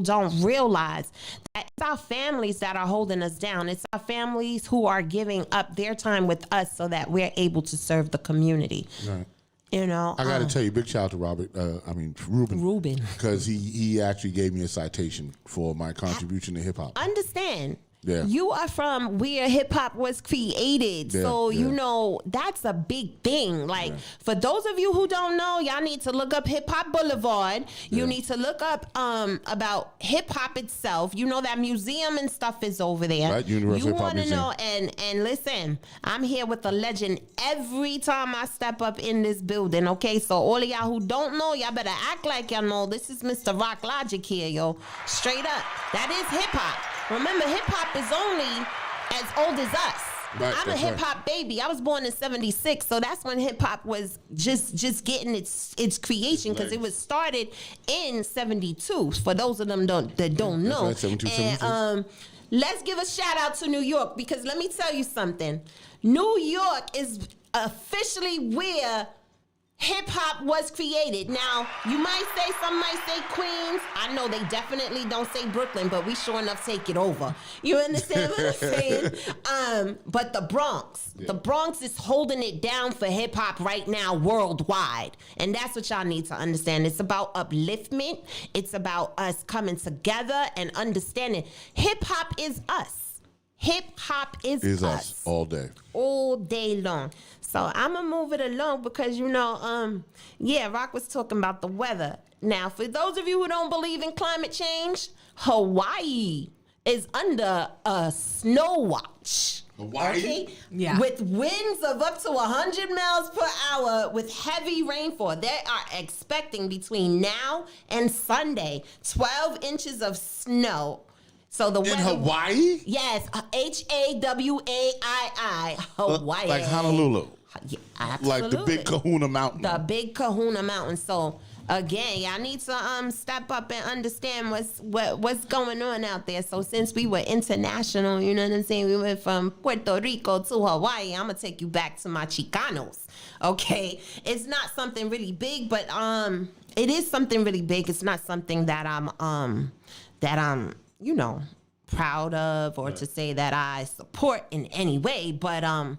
people don't realize that it's our families that are holding us down. It's our families who are giving up their time with us so that we're able to serve the community. Right. You know, I got to tell you, big shout out to Ruben, because he actually gave me a citation for my contribution to hip hop. Understand? Yeah. You are from where hip hop was created. Yeah, so, yeah. you know, that's a big thing. Like, for those of you who don't know, y'all need to look up Hip Hop Boulevard. You need to look up about hip hop itself. You know, that museum and stuff is over there. Right, Universal You Hip Hop want to Museum. know, and listen, I'm here with a legend every time I step up in this building, okay? So, all of y'all who don't know, y'all better act like y'all know. This is Mr. Rock Logic here, yo. Straight up. That is hip hop. Remember, hip hop is only as old as us. Right, I'm a hip hop baby. I was born in '76, so that's when hip hop was just getting its creation, because it was started in '72. For those of them that don't know, right, 72, and let's give a shout out to New York, because let me tell you something. New York is officially where hip hop was created. Now, you might say, some might say Queens. I know they definitely don't say Brooklyn, but we sure enough take it over. You understand what I'm saying? But the Bronx. The Bronx is holding it down for hip hop right now worldwide. And that's what y'all need to understand. It's about upliftment. It's about us coming together and understanding. Hip hop is us. Hip hop is us. All day. All day long. So I'm going to move it along because, you know, Rock was talking about the weather. Now, for those of you who don't believe in climate change, Hawaii is under a snow watch. Hawaii? Okay? Yeah. With winds of up to 100 miles per hour with heavy rainfall. They are expecting between now and Sunday 12 inches of snow. So the In weather, Hawaii? yes, Hawaii, Hawaii, Like Honolulu. Yeah, absolutely. Like the Big Kahuna Mountain. The Big Kahuna Mountain. So again, y'all need to step up and understand what's going on out there. So since we were international, you know what I'm saying, we went from Puerto Rico to Hawaii. I'm gonna take you back to my Chicanos. Okay, it's not something really big, but it is something really big. It's not something that I'm you know, proud of, or to say that I support in any way, but I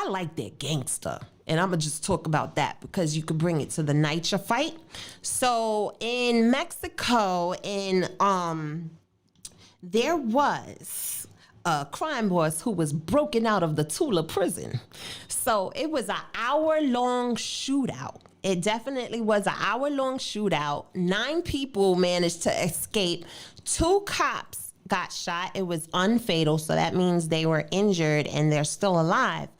like their gangster. And I'm going to just talk about that because you could bring it to the Nycha fight. So in Mexico, there was a crime boss who was broken out of the Tula prison. So it was an hour-long shootout. It definitely was an hour-long shootout. 9 people managed to escape. 2 cops got shot. It was unfatal, so that means they were injured and they're still alive.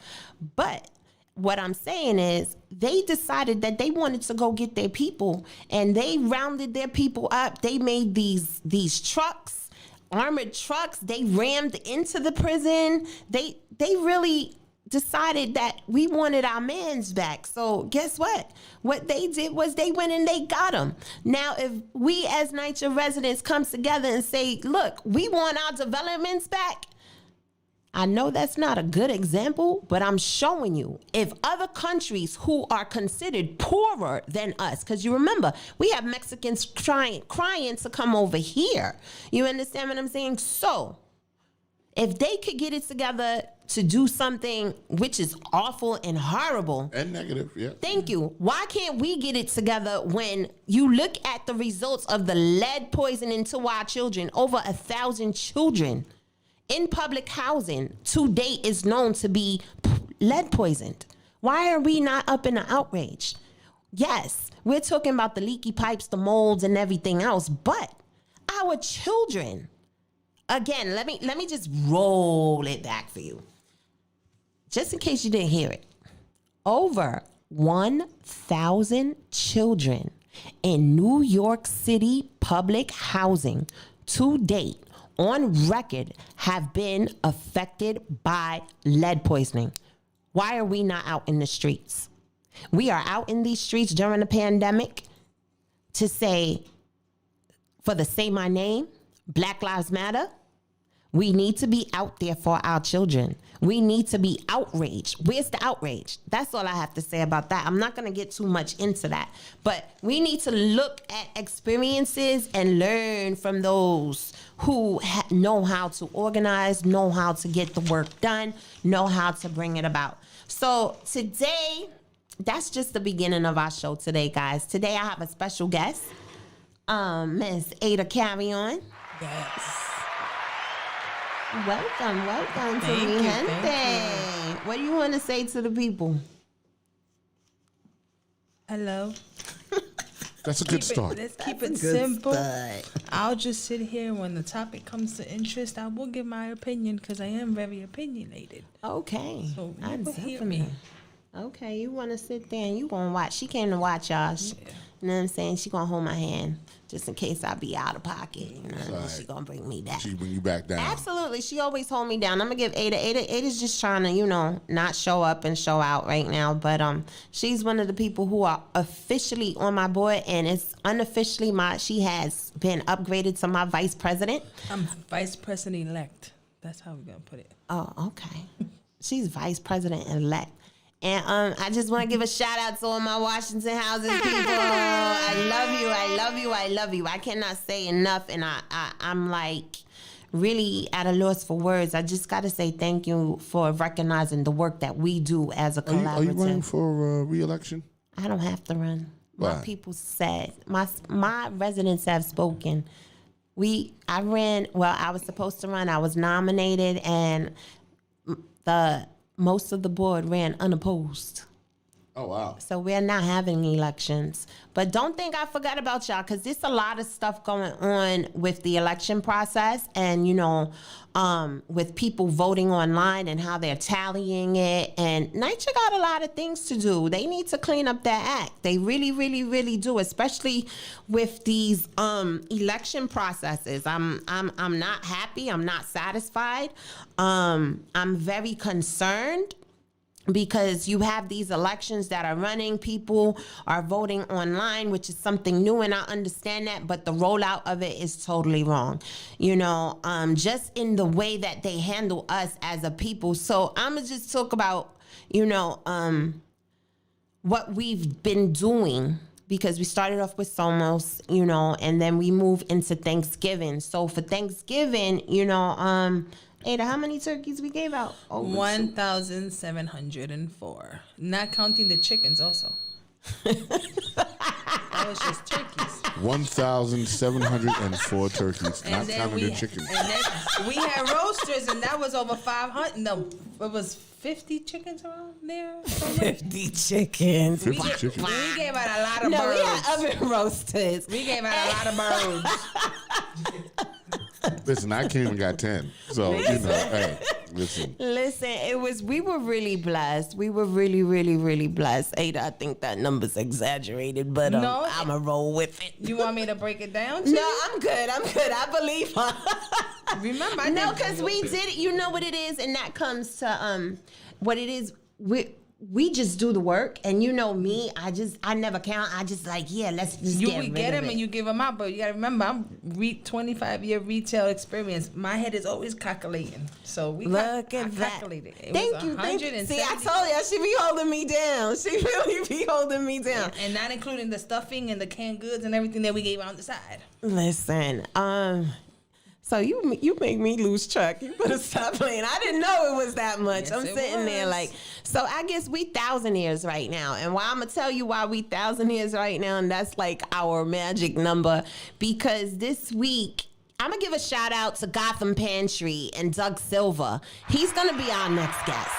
But what I'm saying is they decided that they wanted to go get their people, and they rounded their people up. They made these trucks, armored trucks. They rammed into the prison. They really decided that we wanted our mans back. So guess what? What they did was they went and they got them. Now, if we as Nycha residents come together and say, look, we want our developments back, I know that's not a good example, but I'm showing you, if other countries who are considered poorer than us, because you remember, we have Mexicans crying to come over here. You understand what I'm saying? So if they could get it together to do something which is awful and horrible and negative, yeah. Thank you. Why can't we get it together when you look at the results of the lead poisoning to our children? Over 1,000 children in public housing to date is known to be lead poisoned. Why are we not up in the outrage? Yes, we're talking about the leaky pipes, the molds, and everything else, but our children. Again, let me just roll it back for you. Just in case you didn't hear it. Over 1,000 children in New York City public housing to date on record have been affected by lead poisoning. Why are we not out in the streets? We are out in these streets during the pandemic to say, for the Say My Name, Black Lives Matter. We need to be out there for our children. We need to be outraged. Where's the outrage? That's all I have to say about that. I'm not going to get too much into that. But we need to look at experiences and learn from those who know how to organize, know how to get the work done, know how to bring it about. So today, that's just the beginning of our show today, guys. Today I have a special guest, Miss Ada Carry-On. Yes. Welcome to Mi Gente. What do you want to say to the people? Hello. That's a good start. Let's keep it simple. Start. I'll just sit here when the topic comes to interest. I will give my opinion because I am very opinionated. Okay. So I you will hear definitely. me. Okay, you want to sit there and you going to watch. She came to watch y'all. You know what I'm saying? She going to hold my hand just in case I be out of pocket. You know, Right. she going to bring me down. She bring you back down. Absolutely. She always hold me down. I'm going to give Ada's just trying to, you know, not show up and show out right now. But she's one of the people who are officially on my board, and it's unofficially she has been upgraded to my vice president. I'm vice president-elect. That's how we're going to put it. Oh, okay. She's vice president-elect. And I just want to give a shout out to all my Washington Houses people. I love you. I love you. I love you. I cannot say enough. And I'm like really at a loss for words. I just got to say thank you for recognizing the work that we do as a collaborative. Are you running for re-election? I don't have to run. Why? My people said, my residents have spoken. I was supposed to run. I was nominated, and most of the board ran unopposed. Oh, wow. So we're not having elections. But don't think I forgot about y'all, because there's a lot of stuff going on with the election process and, you know, with people voting online and how they're tallying it. And Nycha got a lot of things to do. They need to clean up their act. They really, really, really do, especially with these election processes. I'm not happy. I'm not satisfied. I'm very concerned, because you have these elections that are running, people are voting online, which is something new, and I understand that, but the rollout of it is totally wrong. You know, just in the way that they handle us as a people. So I'm gonna just talk about, you know, what we've been doing, because we started off with Somos, you know, and then we move into Thanksgiving. So for Thanksgiving, you know, Ada, how many turkeys we gave out? 1,704. Not counting the chickens also. That was just turkeys. 1,704 turkeys, not counting the chickens. And then we had roasters, and that was over 500. No, it was 50 chickens around there. 50 chickens. 50 chickens. We gave out a lot of No, birds. we had oven roasters. We gave out a lot of birds. Listen, I came and got 10. So, you know, hey, listen. Listen, we were really blessed. We were really, really, really blessed. Ada, I think that number's exaggerated, but No. I'm a roll with it. You want me to break it down to No, you? I'm good. I believe her. Remember, I No, did- because we did it. You know what it is, and that comes to what it is. We just do the work, and you know me. I never count. I just like, yeah, let's just You get we rid get of them it. and you give them out, but you gotta remember, I'm 25-year retail experience. My head is always calculating, so we Look at I that. calculated. It Thank was you. Thank you. See, I 170 told you she be holding me down. She really be holding me down. and not including the stuffing and the canned goods and everything that we gave out on the side. Listen, so you make me lose track. You better stop playing. I didn't know it was that much. Yes, I'm it sitting there was. like, so I guess we thousandaires right now. And why I'm gonna tell you why we thousandaires right now, and that's like our magic number, because this week I'm gonna give a shout out to Gotham Pantry and Doug Silva. He's gonna be our next guest.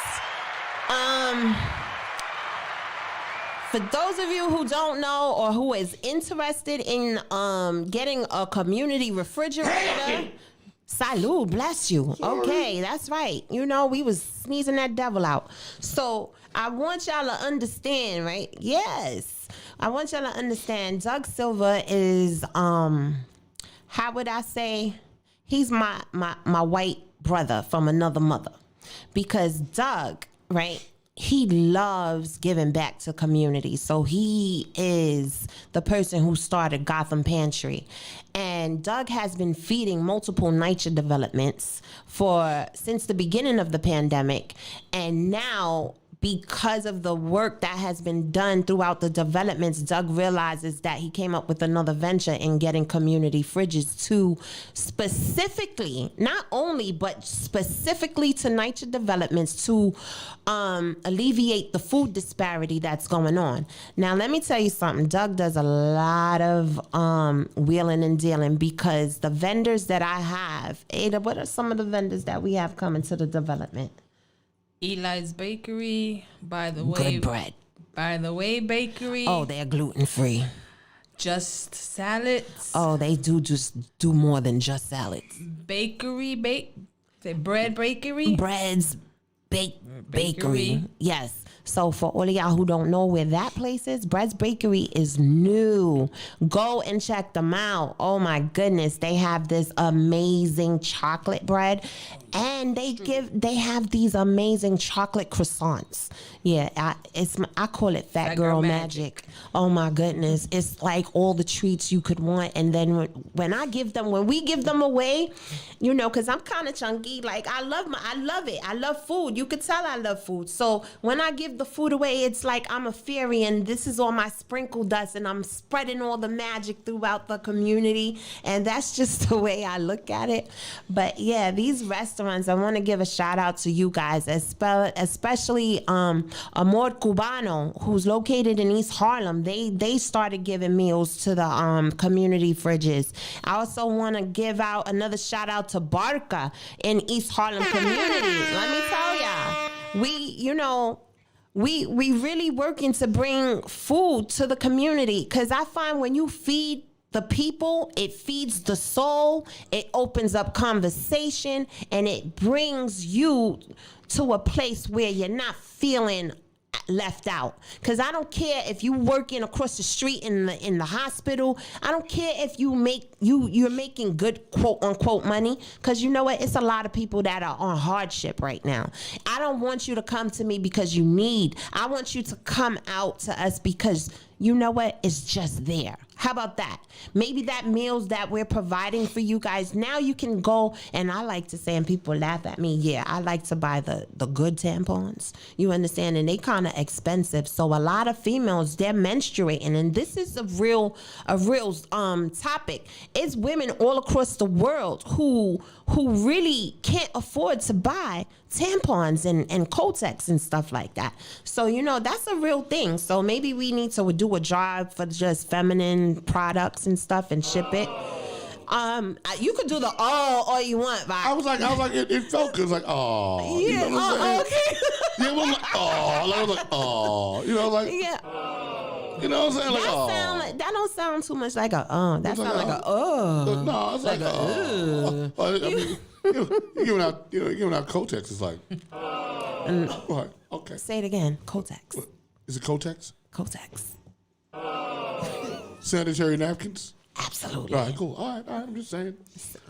For those of you who don't know or who is interested in getting a community refrigerator, salud, bless you. Okay, that's right. You know, we was sneezing that devil out. So I want y'all to understand, right? Yes. I want y'all to understand Doug Silva is, how would I say? He's my white brother from another mother. Because Doug, right? he loves giving back to community. So he is the person who started Gotham Pantry. And Doug has been feeding multiple Nycha developments since the beginning of the pandemic. And now, because of the work that has been done throughout the developments, Doug realizes that he came up with another venture in getting community fridges to specifically, not only, but specifically to Nycha developments to alleviate the food disparity that's going on. Now, let me tell you something. Doug does a lot of wheeling and dealing, because the vendors that I have, Ada, what are some of the vendors that we have coming to the development? Eli's Bakery, by the Good bread. By the Way Bakery. Oh, they're gluten-free. Just Salads. Oh, they just do more than just salads. Bread Bakery. Breads, bakery. Yes. So for all of y'all who don't know where that place is, Bread's Bakery is new. Go and check them out. Oh my goodness. They have this amazing chocolate bread, and they have these amazing chocolate croissants. Yeah, I call it Fat Girl Magic. Oh my goodness. It's like all the treats you could want. And then when we give them away, you know, cause I'm kind of chunky. Like I love it. I love food. You could tell I love food. So when I give the food away, it's like I'm a fairy, and this is all my sprinkle dust, and I'm spreading all the magic throughout the community. And that's just the way I look at it. But yeah, these restaurants, I want to give a shout out to you guys, especially Amor Cubano, who's located in East Harlem. They started giving meals to the community fridges. I also want to give out another shout out to Barca in East Harlem community. Let me tell ya, we really working to bring food to the community, because I find when you feed the people, it feeds the soul, it opens up conversation, and it brings you to a place where you're not feeling left out. Because I don't care if you working across the street in the hospital. I don't care if you're making good quote unquote money, because you know what, it's a lot of people that are on hardship right now. I don't want you to come to me because you need. I want you to come out to us because you know what, it's just there. How about that? Maybe that meals that we're providing for you guys, now you can go, and I like to say, and people laugh at me, yeah, I like to buy the good tampons. You understand? And they kind of expensive. So a lot of females, they're menstruating, and this is a real topic. It's women all across the world who really can't afford to buy tampons and Kotex and stuff like that. So, you know, that's a real thing. So maybe we need to do a drive for just feminine products and stuff and ship it. You could do the all you want, but I was like, it felt good. It was like, oh, yeah, you know what I'm saying? Okay. Yeah, it was like, oh, I was like, oh, you know, like, Yeah. you know what I'm saying? Like, That don't sound too much like a That sounds like a No, it's like a I mean, you're giving out Kotex. It's like, what? Okay. Say it again. Kotex. Is it Kotex? Kotex. Sanitary napkins? Absolutely. All right, cool. All right. I'm just saying.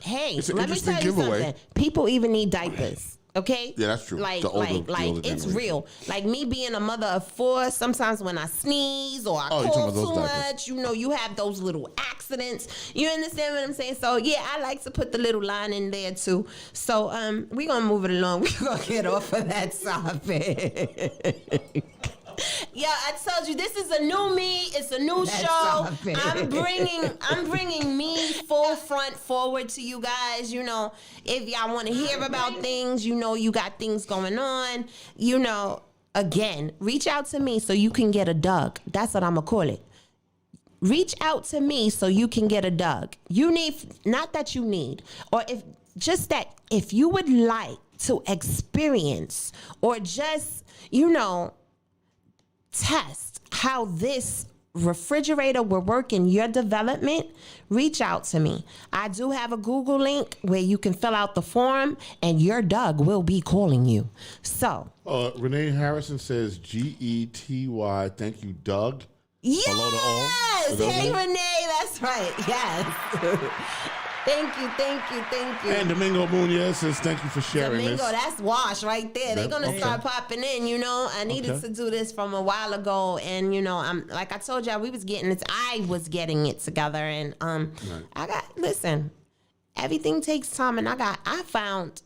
Hey, It's an let me interesting tell you giveaway. something. People even need diapers. Okay? Yeah, that's true. Like, The older it's generation. real. Like me being a mother of 4, sometimes when I sneeze or I Oh, you're talking cough about those too diapers. much, you know, you have those little accidents. You understand what I'm saying? So yeah, I like to put the little line in there too. So we're gonna move it along. We're gonna get off of that topic. Yeah, I told you this is a new me. It's a new show. I'm bringing me full front forward to you guys. You know, if y'all want to hear about things, you know, you got things going on. You know, again, reach out to me so you can get a Doug. That's what I'm gonna call it. Reach out to me so you can get a Doug. You need, not that you need, or if you would like to experience or just, you know, test how this refrigerator will work in your development, reach out to me. I do have a Google link where you can fill out the form and your Doug will be calling you. So Renee Harrison says GETY. Thank you, Doug. Yes! Hello to all. Hey, Renee, that's right. Yes. Thank you. And Domingo Munoz says thank you for sharing Domingo, this. that's Wash right there. They're gonna start popping in. I needed to do this from a while ago, and I'm like I told y'all, I was getting it together, and listen, everything takes time, and I found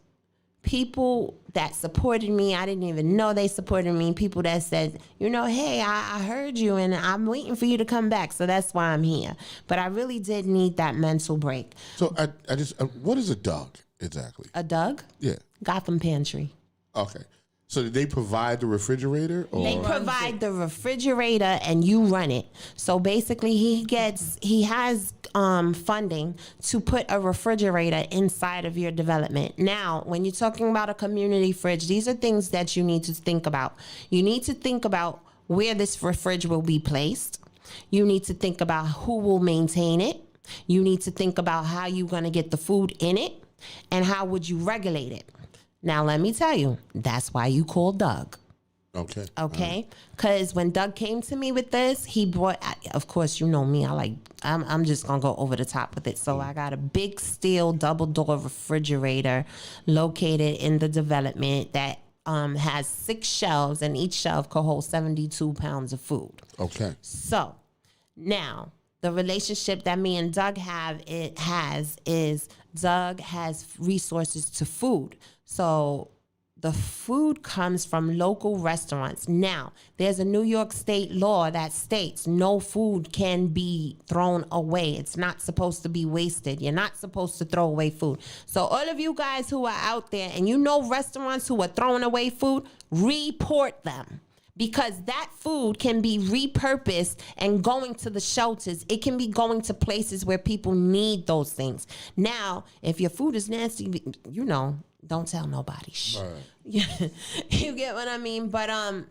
people that supported me. I didn't even know they supported me. People that said, hey, I heard you and I'm waiting for you to come back. So that's why I'm here. But I really did need that mental break. So I just, what is a Doug exactly? A Doug? Yeah. Gotham Pantry. Okay. So did they provide the refrigerator? Or? They provide the refrigerator and you run it. So basically he has funding to put a refrigerator inside of your development. Now, when you're talking about a community fridge, these are things that you need to think about. You need to think about where this fridge will be placed. You need to think about who will maintain it. You need to think about how you're going to get the food in it and how would you regulate it. Now, let me tell you, that's why you call Doug. Okay. Okay? Because when Doug came to me with this, he brought, of course, you know me, I'm just going to go over the top with it. So I got a big steel double door refrigerator located in the development that has 6 shelves, and each shelf could hold 72 pounds of food. Okay. So now the relationship that me and Doug is Doug has resources to food. So the food comes from local restaurants. Now, there's a New York State law that states no food can be thrown away. It's not supposed to be wasted. You're not supposed to throw away food. So all of you guys who are out there and restaurants who are throwing away food, report them. Because that food can be repurposed and going to the shelters. It can be going to places where people need those things. Now, if your food is nasty, don't tell nobody. Right. You get what I mean? But on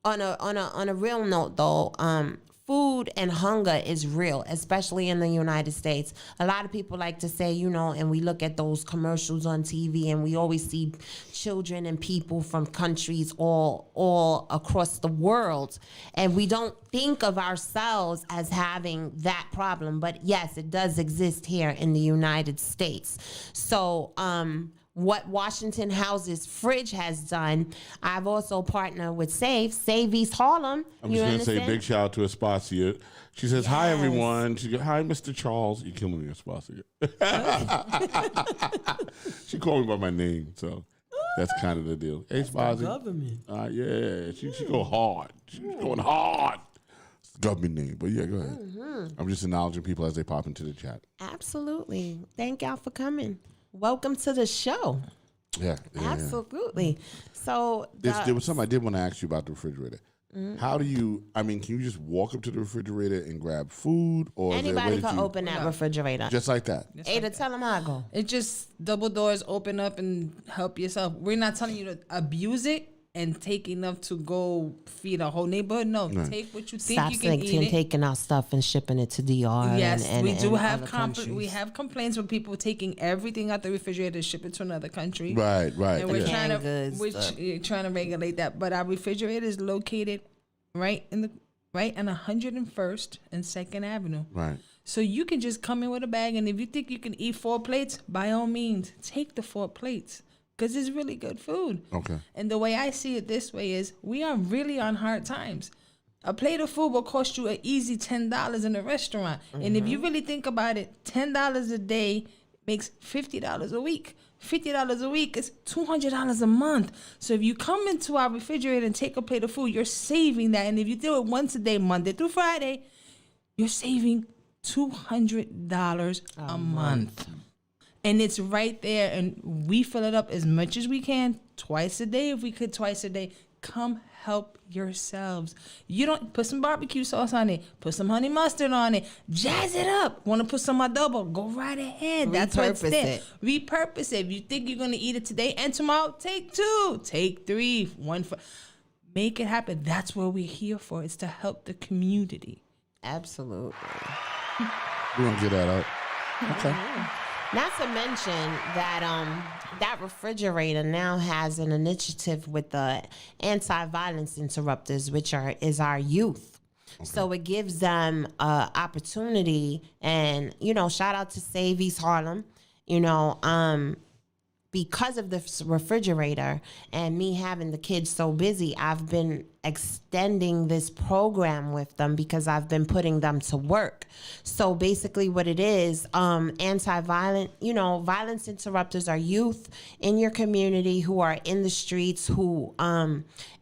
a real note though, food and hunger is real, especially in the United States. A lot of people like to say, and we look at those commercials on TV and we always see children and people from countries all across the world. And we don't think of ourselves as having that problem. But yes, it does exist here in the United States. So, what Washington House's fridge has done, I've also partnered with Save East Harlem. I'm just going to say big shout out to Espacia. She says, hi, everyone. She goes, hi, Mr. Charles. You're killing me, Espacia. She called me by my name, so that's kind of the deal. Hey, Espacia. Government. Yeah, she go hard. She's going hard. It's the government name, but yeah, go ahead. Mm-hmm. I'm just acknowledging people as they pop into the chat. Absolutely. Thank y'all for coming. Welcome to the show. Yeah. Absolutely. So there was something I did want to ask you about the refrigerator. Mm-hmm. How do you, can you just walk up to the refrigerator and grab food? Or anybody can open that refrigerator. Just like that? Ada, tell them how I go. It just double doors, open up and help yourself. We're not telling you to abuse it and take enough to go feed a whole neighborhood. No, take what you think you can eat. Stop taking our stuff and shipping it to DR. Yes, we do have we have complaints with people taking everything out the refrigerator to ship it to another country. Right. And we're trying to regulate that. But our refrigerator is located right on 101st and 2nd Avenue. Right. So you can just come in with a bag, and if you think you can eat 4 plates, by all means, take the 4 plates. Because it's really good food. Okay. And the way I see it this way is we are really on hard times. A plate of food will cost you an easy $10 in a restaurant. Mm-hmm. And if you really think about it, $10 a day makes $50 a week. $50 a week is $200 a month. So if you come into our refrigerator and take a plate of food, you're saving that. And if you do it once a day, Monday through Friday, you're saving $200 a month. And it's right there, and we fill it up as much as we can, twice a day. If we could, twice a day. Come help yourselves. You don't put some barbecue sauce on it. Put some honey mustard on it. Jazz it up. Want to put some adobo? Go right ahead. That's what's there. Repurpose it. If you think you're going to eat it today and tomorrow, take 2, take 3, 1 for. Make it happen. That's what we're here for. It's to help the community. Absolutely. We're going to get that out. Okay. Mm-hmm. Not to mention that that refrigerator now has an initiative with the anti-violence interrupters, which is our youth. So it gives them opportunity, and shout out to Save East Harlem. Because of this refrigerator and me having the kids so busy, I've been extending this program with them because I've been putting them to work. So basically what it is, anti-violent, violence interrupters are youth in your community who are in the streets who,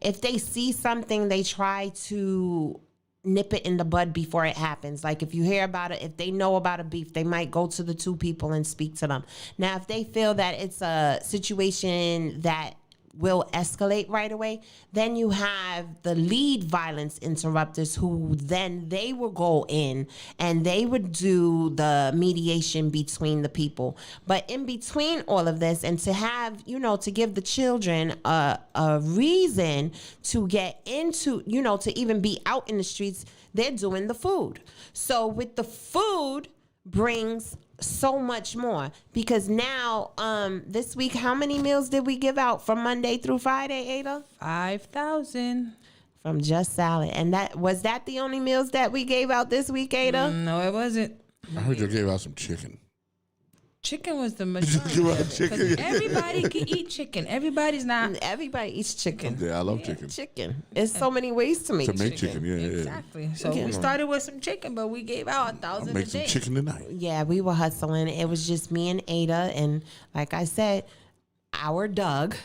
if they see something, they try to nip it in the bud before it happens. Like if you hear about it, if they know about a beef, they might go to the two people and speak to them. Now, if they feel that it's a situation that will escalate right away, then you have the lead violence interrupters who then they will go in and they would do the mediation between the people. But in between all of this, and to have, to give the children a reason to get into, to even be out in the streets, they're doing the food. So with the food brings so much more, because now this week, how many meals did we give out from Monday through Friday, Ada? 5,000 from Just Salad. And that was that the only meals that we gave out this week, Ada? No, it wasn't. I heard you gave out some chicken. Chicken was the majority. Chicken. Everybody can eat chicken. Everybody eats chicken. Yeah, I love chicken. Chicken. There's so many ways to make chicken. Yeah, exactly. So we started with some chicken, but we gave out 1,000 a day. Make some chicken tonight. Yeah, we were hustling. It was just me and Ada, and like I said, our Doug.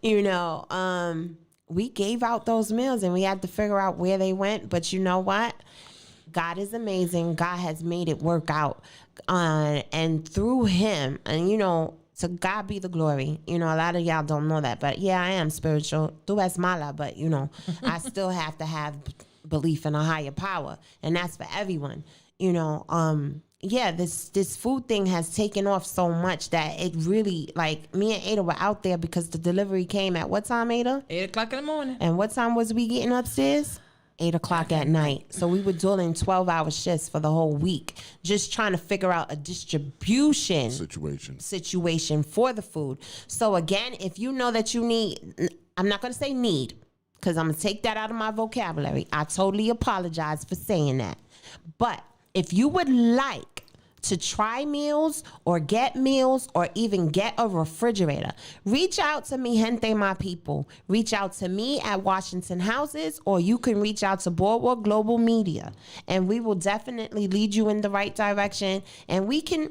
We gave out those meals, and we had to figure out where they went. But you know what? God is amazing. God has made it work out. And through him, and to God be the glory. A lot of y'all don't know that, but yeah, I am spiritual. Tú es mala, but I still have to have belief in a higher power, and that's for everyone. This food thing has taken off so much that it really, like, me and Ada were out there because the delivery came at what time, Ada? 8 o'clock in the morning. And what time was we getting upstairs? 8 o'clock at night. So we were doing 12-hour shifts for the whole week, just trying to figure out a distribution situation for the food. So again, if you know that you need, I'm not going to say need, because I'm going to take that out of my vocabulary. I totally apologize for saying that. But if you would like to try meals or get meals or even get a refrigerator, reach out to me, gente, my people. Reach out to me at Washington Houses, or you can reach out to Boardwalk Global Media, and we will definitely lead you in the right direction. And we can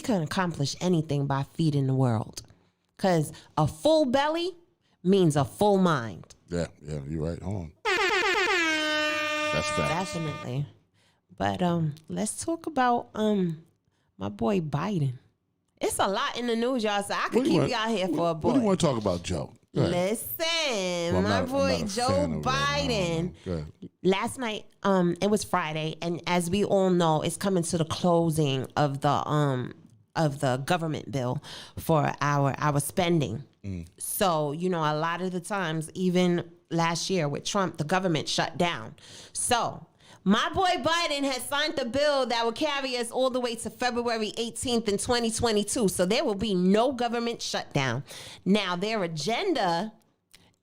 accomplish anything by feeding the world, because a full belly means a full mind. Yeah, you're right. Hold on. That's fact. Definitely. But let's talk about my boy Biden. It's a lot in the news, y'all, so I could keep y'all here for a boy. What do you want to talk about, Joe? Listen, my boy Joe Biden. Last night, it was Friday, and as we all know, it's coming to the closing of the government bill for our spending. So, a lot of the times, even last year with Trump, the government shut down. So my boy Biden has signed the bill that will carry us all the way to February 18th in 2022. So there will be no government shutdown. Now, their agenda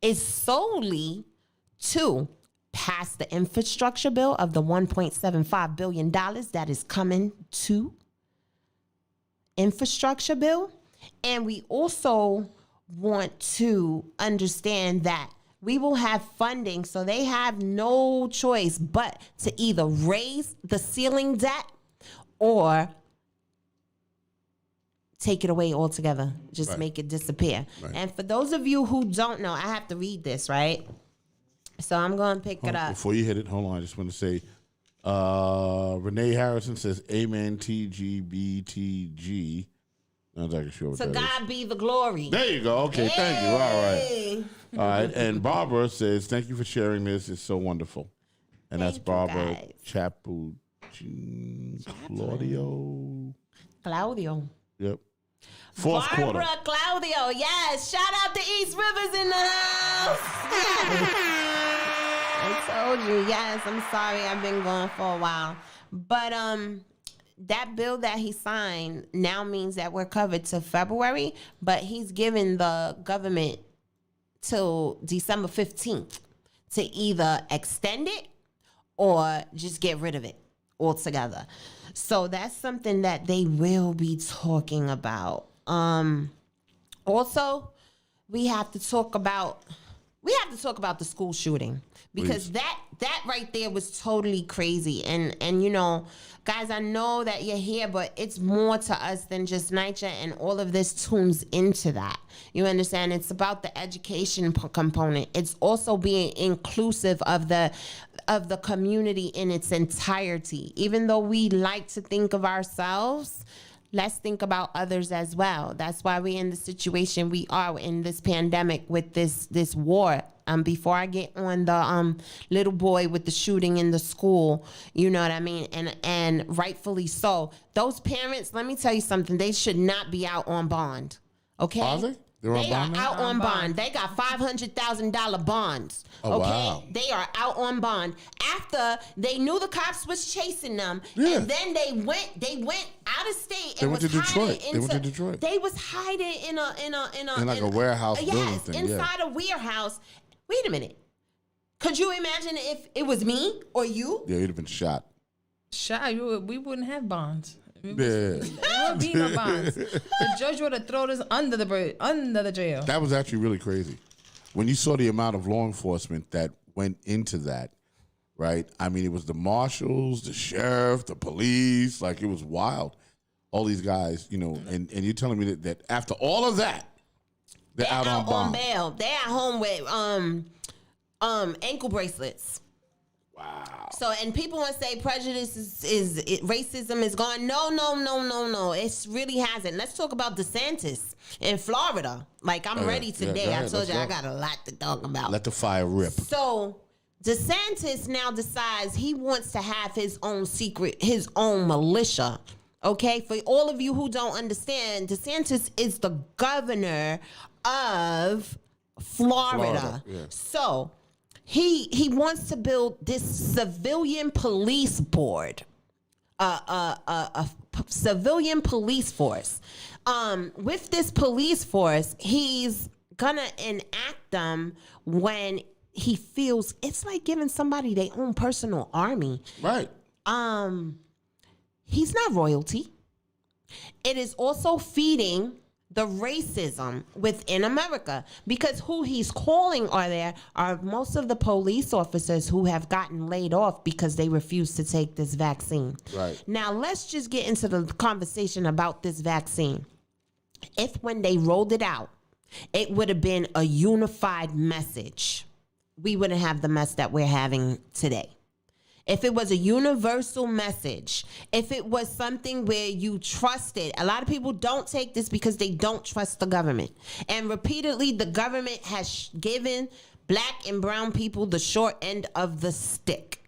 is solely to pass the infrastructure bill of the $1.75 billion that is coming to infrastructure bill. And we also want to understand that we will have funding, so they have no choice but to either raise the ceiling debt or take it away altogether. Just make it disappear. Right. And for those of you who don't know, I have to read this, right? So I'm going to pick it up. Before you hit it, hold on. I just want to say, Renee Harrison says, Amen, TGBTG. I'm not sure what to God is. Be the glory. There you go. Okay, thank you. All right. And Barbara says, thank you for sharing this. It's so wonderful. And that's Barbara Chapuchin Claudio. Yep. Fourth quarter. Barbara Claudio. Yes. Shout out to East Rivers in the house. I told you. Yes. I'm sorry. I've been gone for a while. But that bill that he signed now means that we're covered to February, but he's given the government till December 15th to either extend it or just get rid of it altogether. So that's something that they will be talking about. Also, we have to talk about the school shooting, because that right there was totally crazy. And you know, guys, I know that you're here, but it's more to us than just Nycha, and all of this tunes into that. You understand? It's about the education component. It's also being inclusive of the community in its entirety. Even though we like to think of ourselves, let's think about others as well. That's why we're in the situation we are in this pandemic with this war. Before I get on the little boy with the shooting in the school, you know what I mean? And rightfully so. Those parents, let me tell you something, they should not be out on bond. Okay? Are they? They're on bond now? Out on bond. They got $500,000 bonds. Oh, okay? wow. They are out on bond after they knew the cops was chasing them. Yeah. And then they went out of state. They and went to Detroit. They was hiding in a warehouse building thing. Inside a warehouse. Wait a minute. Could you imagine if it was me or you? Yeah, you'd have been shot. We wouldn't have bonds. Yeah. There would be no bonds. The judge would have thrown us under the jail. That was actually really crazy. When you saw the amount of law enforcement that went into that, right? I mean, it was the marshals, the sheriff, the police. Like, it was wild. All these guys, you know, and you're telling me that after all of that, they're out on bond. Bail. They're at home with ankle bracelets. Wow. So, and people want to say prejudice is racism is gone. No. It really hasn't. Let's talk about DeSantis in Florida. Like, I'm ready today. I told you I got a lot to talk about. Let the fire rip. So, DeSantis now decides he wants to have his own militia. Okay? For all of you who don't understand, DeSantis is the governor of Florida. Yeah. So, he wants to build this civilian police board, a civilian police force. With this police force, he's gonna enact them when he feels it's like giving somebody their own personal army. Right. He's not royalty. It is also feeding the racism within America, because who he's calling are most of the police officers who have gotten laid off because they refuse to take this vaccine. Right. Now, let's just get into the conversation about this vaccine. If when they rolled it out, it would have been a unified message, we wouldn't have the mess that we're having today. If it was a universal message, if it was something where you trusted, a lot of people don't take this because they don't trust the government. And repeatedly, the government has given black and brown people the short end of the stick.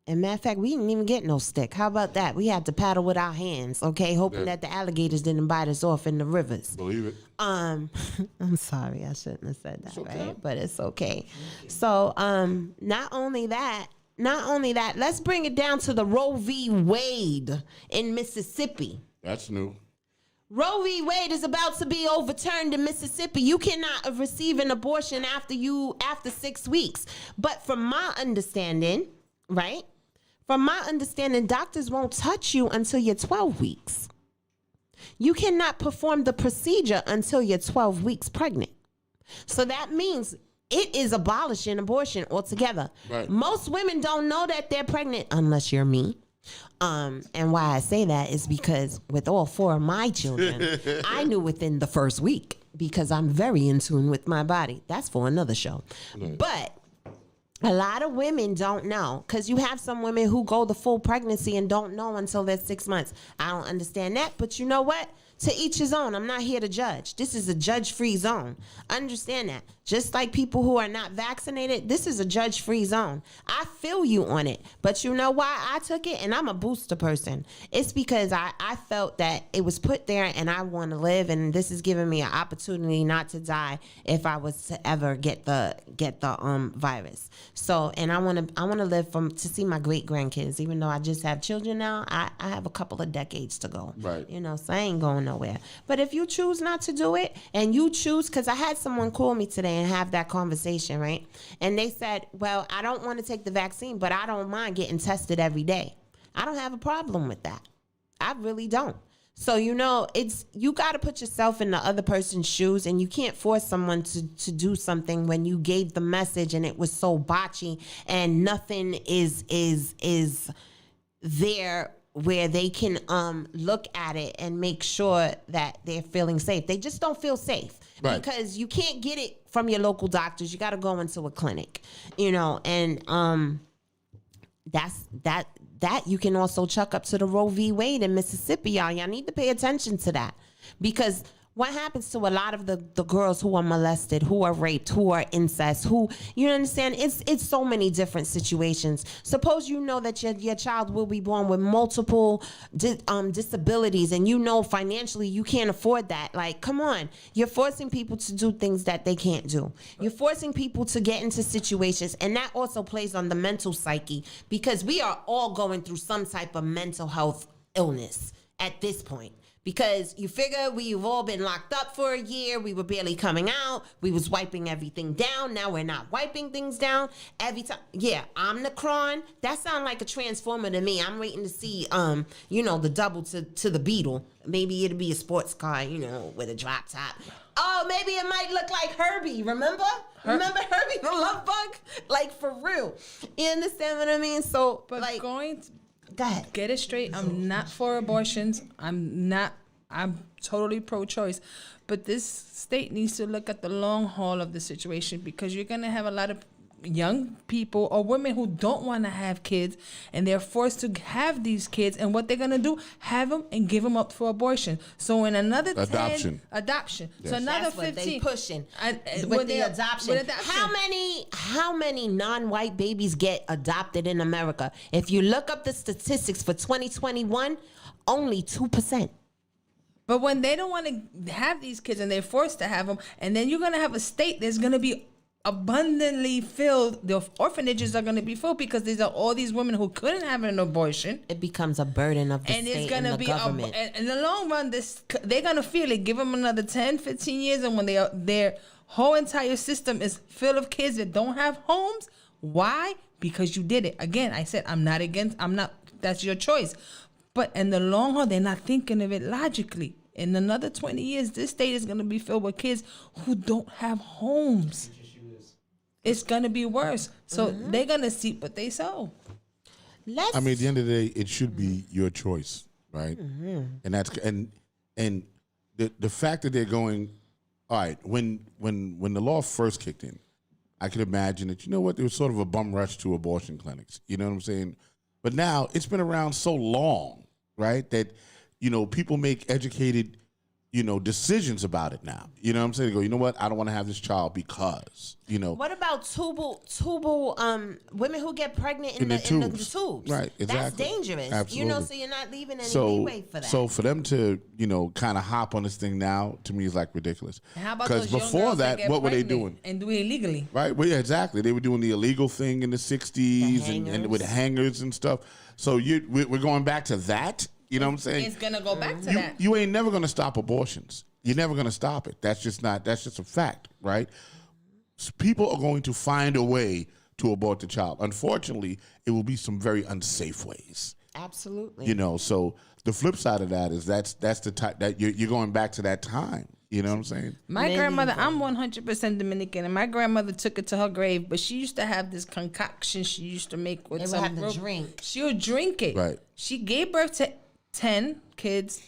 And matter of fact, we didn't even get no stick. How about that? We had to paddle with our hands, okay? Hoping that the alligators didn't bite us off in the rivers. Believe it. I'm sorry, I shouldn't have said that, okay. Right? But it's okay. So, not only that, let's bring it down to the Roe v. Wade in Mississippi. That's new. Roe v. Wade is about to be overturned in Mississippi. You cannot receive an abortion after 6 weeks. But from my understanding, right? From my understanding, doctors won't touch you until you're 12 weeks. You cannot perform the procedure until you're 12 weeks pregnant. So that means it is abolishing abortion altogether. Right. Most women don't know that they're pregnant unless you're me. And why I say that is because with all 4 of my children, I knew within the first week because I'm very in tune with my body. That's for another show. Right. But a lot of women don't know, because you have some women who go the full pregnancy and don't know until they're 6 months. I don't understand that, but you know what? To each his own. I'm not here to judge. This is a judge-free zone. Understand that. Just like people who are not vaccinated, this is a judge-free zone. I feel you on it. But you know why I took it? And I'm a booster person. It's because I felt that it was put there and I want to live, and this is giving me an opportunity not to die if I was to ever get the virus. So, and I want to live to see my great-grandkids. Even though I just have children now, I have a couple of decades to go. Right. So I ain't going nowhere. But if you choose not to do it, and you choose, because I had someone call me today and have that conversation, right? And they said, well, I don't want to take the vaccine, but I don't mind getting tested every day. I don't have a problem with that. I really don't. So, you got to put yourself in the other person's shoes, and you can't force someone to do something when you gave the message and it was so botchy and nothing is there where they can look at it and make sure that they're feeling safe. They just don't feel safe, right? Because you can't get it from your local doctors. You got to go into a clinic, and that you can also chuck up to the Roe v. Wade in Mississippi, y'all. Y'all need to pay attention to that, because what happens to a lot of the girls who are molested, who are raped, who are incest, who, you understand? It's so many different situations. Suppose you know that your child will be born with multiple disabilities, and financially you can't afford that. Like, come on. You're forcing people to do things that they can't do. You're forcing people to get into situations, and that also plays on the mental psyche, because we are all going through some type of mental health illness at this point. Because you figure we've all been locked up for a year. We were barely coming out. We was wiping everything down. Now we're not wiping things down every time. Yeah, Omicron. That sounds like a transformer to me. I'm waiting to see, the double to the Beetle. Maybe it'll be a sports car, with a drop top. Oh, maybe it might look like Herbie. Remember Herbie the Love Bug? Like, for real. You understand what I mean? So, but like, go ahead. Get it straight. I'm not for abortions. I'm totally pro-choice. But this state needs to look at the long haul of the situation, because you're going to have a lot of young people or women who don't want to have kids, and they're forced to have these kids, and what they're going to do, have them and give them up for abortion. So in another adoption. Yes. So another that's 15 what they pushing with the adoption. How many non-white babies get adopted in America? If you look up the statistics for 2021, only 2%. But when they don't want to have these kids and they're forced to have them, and then you're going to have a state that's going to be abundantly filled, the orphanages are going to be filled, because these are all these women who couldn't have an abortion. It becomes a burden of the state and the government. In the long run, they're going to feel it. Give them another 10, 15 years, and when their whole entire system is filled of kids that don't have homes. Why? Because you did it. Again, I said I'm not, that's your choice. But in the long haul, they're not thinking of it logically. In another 20 years, this state is going to be filled with kids who don't have homes. It's going to be worse. So they're going to see what they sow. At the end of the day, it should be your choice, right? And that's and the fact that they're going, all right, when the law first kicked in, I could imagine that, there was sort of a bum rush to abortion clinics. You know what I'm saying? But now it's been around so long, right, that, people make educated, decisions about it now. You know what I'm saying? They go, you know what? I don't want to have this child because, What about tubal women who get pregnant in the tubes? Right, exactly. That's dangerous. Absolutely. So you're not leaving any leeway for that. So for them to, kind of hop on this thing now, to me, is like ridiculous. And how about those young before girls that, what were they doing? And do it illegally. Right. Well, yeah, exactly. They were doing the illegal thing in the 60s and with hangers and stuff. So we're going back to that. You know what I'm saying? It's gonna go back to that. You ain't never gonna stop abortions. You're never gonna stop it. That's just a fact, right? So people are going to find a way to abort the child. Unfortunately, it will be some very unsafe ways. Absolutely. So the flip side of that is that's the type that you're going back to that time. You know what I'm saying? My grandmother, I'm 100% Dominican, and my grandmother took it to her grave, but she used to have this concoction she used to make with some have to drink. She would drink it. Right. She gave birth to 10 kids,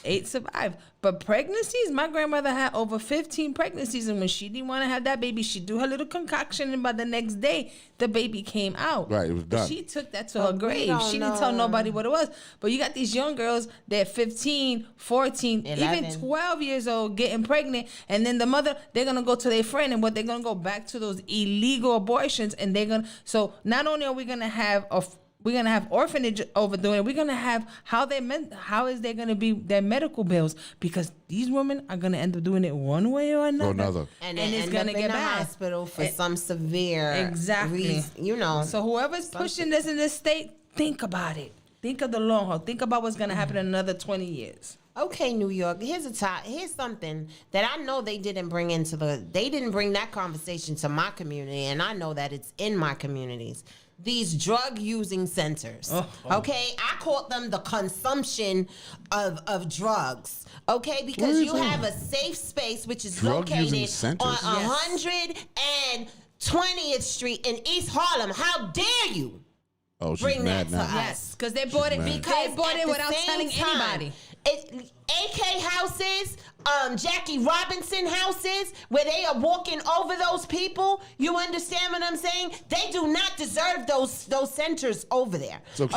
8 survived. But pregnancies, my grandmother had over 15 pregnancies, and when she didn't want to have that baby, she'd do her little concoction, and by the next day, the baby came out. Right, it was done. She took that to her grave. She didn't tell nobody what it was. But you got these young girls that 15, 14, 11. Even 12 years old getting pregnant, and then the mother, they're going to go to their friend, and they're going to go back to those illegal abortions, and so not only are we going to have orphanage overdoing it. We're gonna have how is there gonna be their medical bills, because these women are gonna end up doing it one way or another. And it's gonna get bad. Hospital for some severe reason, So whoever's pushing this in this state, think about it. Think of the long haul. Think about what's gonna happen in another 20 years. Okay, New York. Here's something that I know they didn't bring they didn't bring that conversation to my community, and I know that it's in my communities. These drug using centers. Okay, I call them the consumption of drugs. Okay, because you have a safe space which is located on 120th Street in East Harlem. How dare you? Oh, she's bring mad that to now. us. Yes, because they bought it. Because They bought at it the without same telling time, anybody. AK houses, Jackie Robinson houses, where they are walking over those people. You understand what I'm saying? They do not deserve those centers over there. So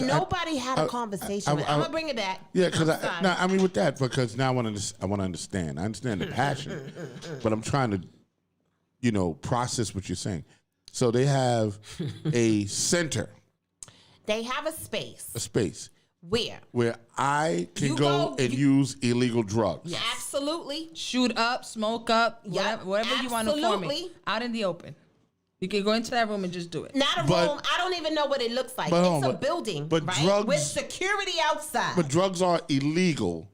nobody had a conversation with. I'm gonna bring it back. Yeah, because I mean with that, because now I want to understand. I understand the passion, but I'm trying to, process what you're saying. So they have a center. They have a space. A space. Where I can go and use illegal drugs. Yes. Absolutely. Shoot up, smoke up, whatever you want to form it. Out in the open. You can go into that room and just do it. Not a room. I don't even know what it looks like. It's a building, right? Drugs, with security outside. But drugs are illegal.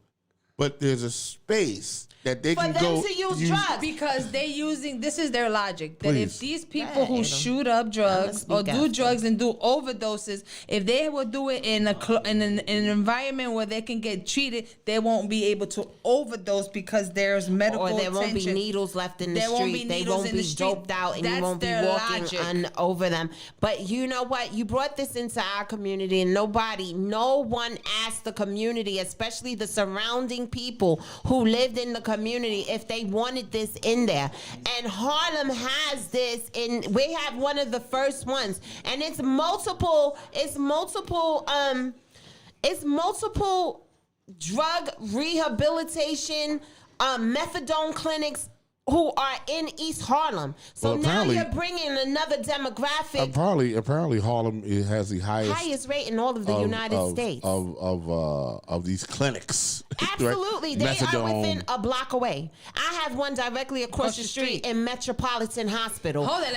But there's a space that they can go to use drugs, because this is their logic, that if these people who shoot up drugs or do drugs and do overdoses, if they will do it in an environment where they can get treated, they won't be able to overdose because there's medical attention. Or there won't be needles left in the street. They won't be doped out, and you won't be walking over them. But you know what? You brought this into our community, and no one asked the community, especially the surrounding people who lived in the community, if they wanted this in there. And Harlem has this, and we have one of the first ones, and it's multiple drug rehabilitation methadone clinics who are in East Harlem. So now you're bringing another demographic. Apparently Harlem has the highest rate in all of the United States of these clinics. Absolutely, right? They are within a block away. I have one directly across the street in Metropolitan Hospital. Hold on,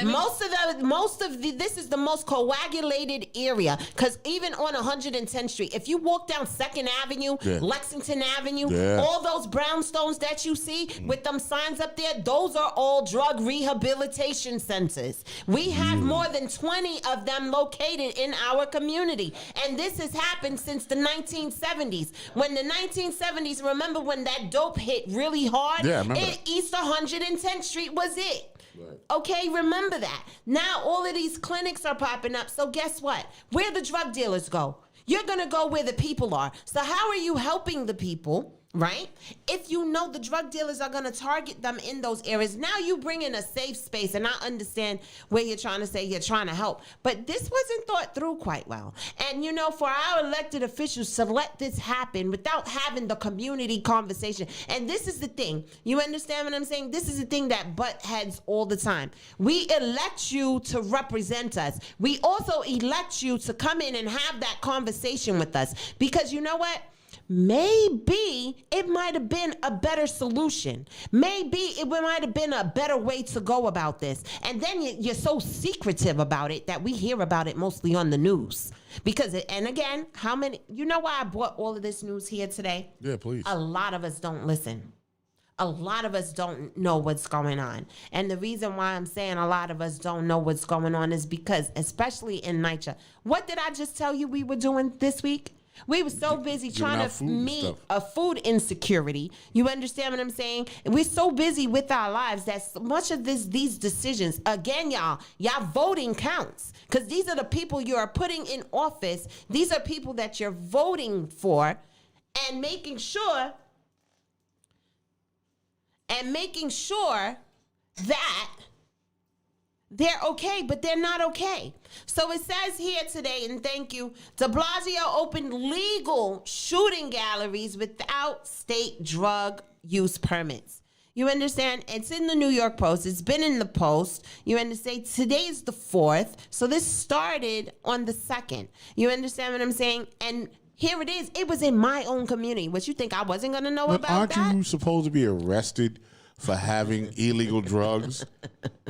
this is the most coagulated area, because even on 110th Street, if you walk down 2nd Avenue, Lexington Avenue, all those brownstones that you see with them signs up there, those are all drug rehabilitation centers. We have more than 20 of them located in our community. And this has happened since the 1970s. When the 1970s, remember when that dope hit really hard? Yeah, I remember. East 110th Street was it. Right. Okay, remember that. Now all of these clinics are popping up. So guess what? Where the drug dealers go? You're going to go where the people are. So how are you helping the people? Right? If you know the drug dealers are going to target them in those areas, now you bring in a safe space, and I understand where you're trying to say you're trying to help, but this wasn't thought through quite well. And for our elected officials to let this happen without having the community conversation, and this is the thing, you understand what I'm saying? This is the thing that butt heads all the time. We elect you to represent us. We also elect you to come in and have that conversation with us, because you know what? Maybe it might have been a better solution. Maybe it might have been a better way to go about this. And then you're so secretive about it that we hear about it mostly on the news. And again, you know why I brought all of this news here today? Yeah, please. A lot of us don't listen. A lot of us don't know what's going on. And the reason why I'm saying a lot of us don't know what's going on is because, especially in Nycha, what did I just tell you we were doing this week? We were so busy trying to meet a food insecurity. You understand what I'm saying? We're so busy with our lives that much of these decisions, again, y'all voting counts, because these are the people you are putting in office. These are people that you're voting for, and making sure that they're okay, but they're not okay. So it says here today, and thank you, de Blasio opened legal shooting galleries without state drug use permits. You understand? It's in the New York Post. It's been in the Post. You understand? Today's the 4th. So this started on the 2nd. You understand what I'm saying? And here it is. It was in my own community. What, you think I wasn't going to know about that? Aren't you supposed to be arrested for having illegal drugs,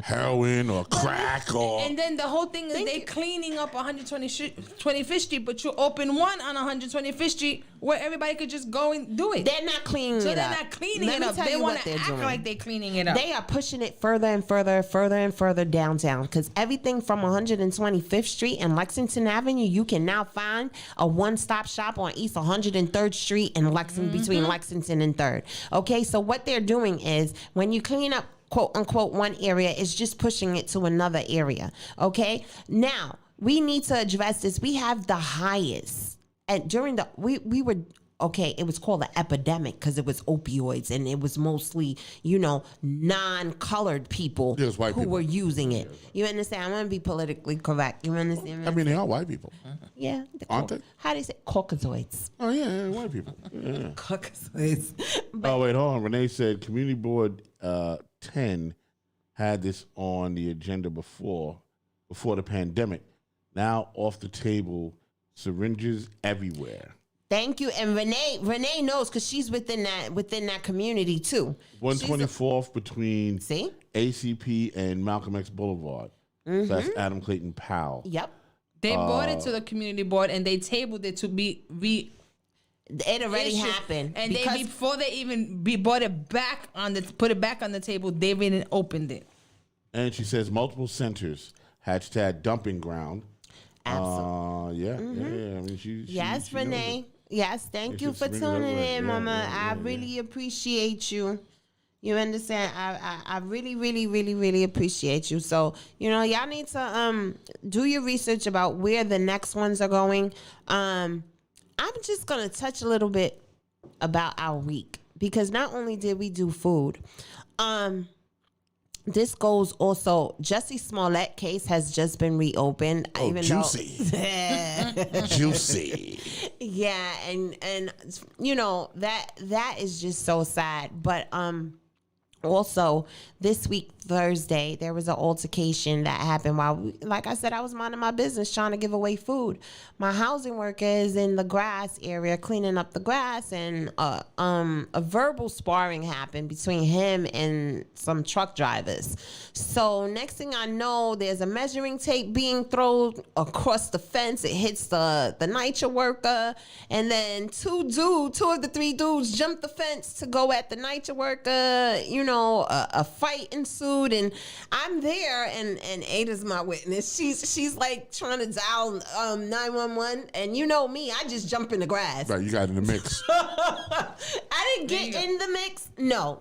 heroin or crack or. And then the whole thing is they cleaning up 125th Street, but you open one on 125th Street where everybody could just go and do it. They're not cleaning it up. So they're not cleaning it up. They want to act like they're cleaning it up. They are pushing it further and further downtown because everything from 125th Street and Lexington Avenue, you can now find a one-stop shop on East 103rd Street and between Lexington and 3rd. Okay, so what they're doing is when you clean up quote unquote one area, it's just pushing it to another area. Okay, now we need to address this. We have the highest, and during the we were. Okay, it was called the epidemic because it was opioids and it was mostly, non-colored people who were using it. You understand? I want to be politically correct. You understand? I mean, they are white people. Yeah. Aren't they? How do you say? Caucasoids. Oh, yeah, white people. Yeah. Caucasoids. Wait, hold on. Renee said Community Board 10 had this on the agenda before the pandemic. Now off the table, syringes everywhere. Thank you. And Renee knows because she's within that community too. 124th between ACP and Malcolm X Boulevard. So that's Adam Clayton Powell. Yep. They brought it to the community board and they tabled it to be it already happened. And before they even brought it back put it back on the table, they even opened it. And she says multiple centers # dumping ground. Absolutely. Yeah. I mean, yes, Renee. Yes, thank you for tuning in, Mama. I really appreciate you. You understand? I really, really, really, really appreciate you. So, y'all need to do your research about where the next ones are going. I'm just gonna touch a little bit about our week because not only did we do food, this goes also. Jussie Smollett case has just been reopened. Oh, juicy. Juicy. Yeah, and that is just so sad. But also this week Thursday there was an altercation that happened while like I said, I was minding my business trying to give away food. My housing worker is in the grass area cleaning up the grass, and a verbal sparring happened between him and some truck drivers. So next thing I know, there's a measuring tape being thrown across the fence. It hits the Nycha worker, and then two of the three dudes jumped the fence to go at the Nycha worker. A fight ensued, and I'm there, and Ada's my witness. She's like trying to dial 911, and me, I just jump in the grass. Right, you got in the mix. I didn't get in the mix. No.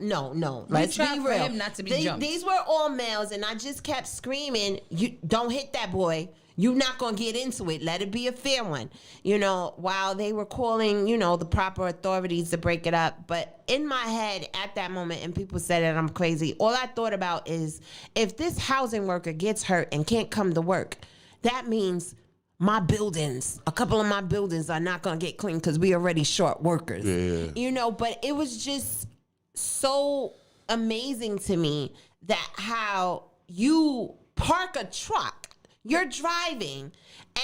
Let's be real. For him not to be jumped. These were all males, and I just kept screaming, "You don't hit that boy. You're not going to get into it. Let it be a fair one." While they were calling, the proper authorities to break it up. But in my head at that moment, and people said that I'm crazy, all I thought about is if this housing worker gets hurt and can't come to work, that means a couple of my buildings are not going to get clean because we already short workers. Yeah. But it was just so amazing to me that how you park a truck, you're driving,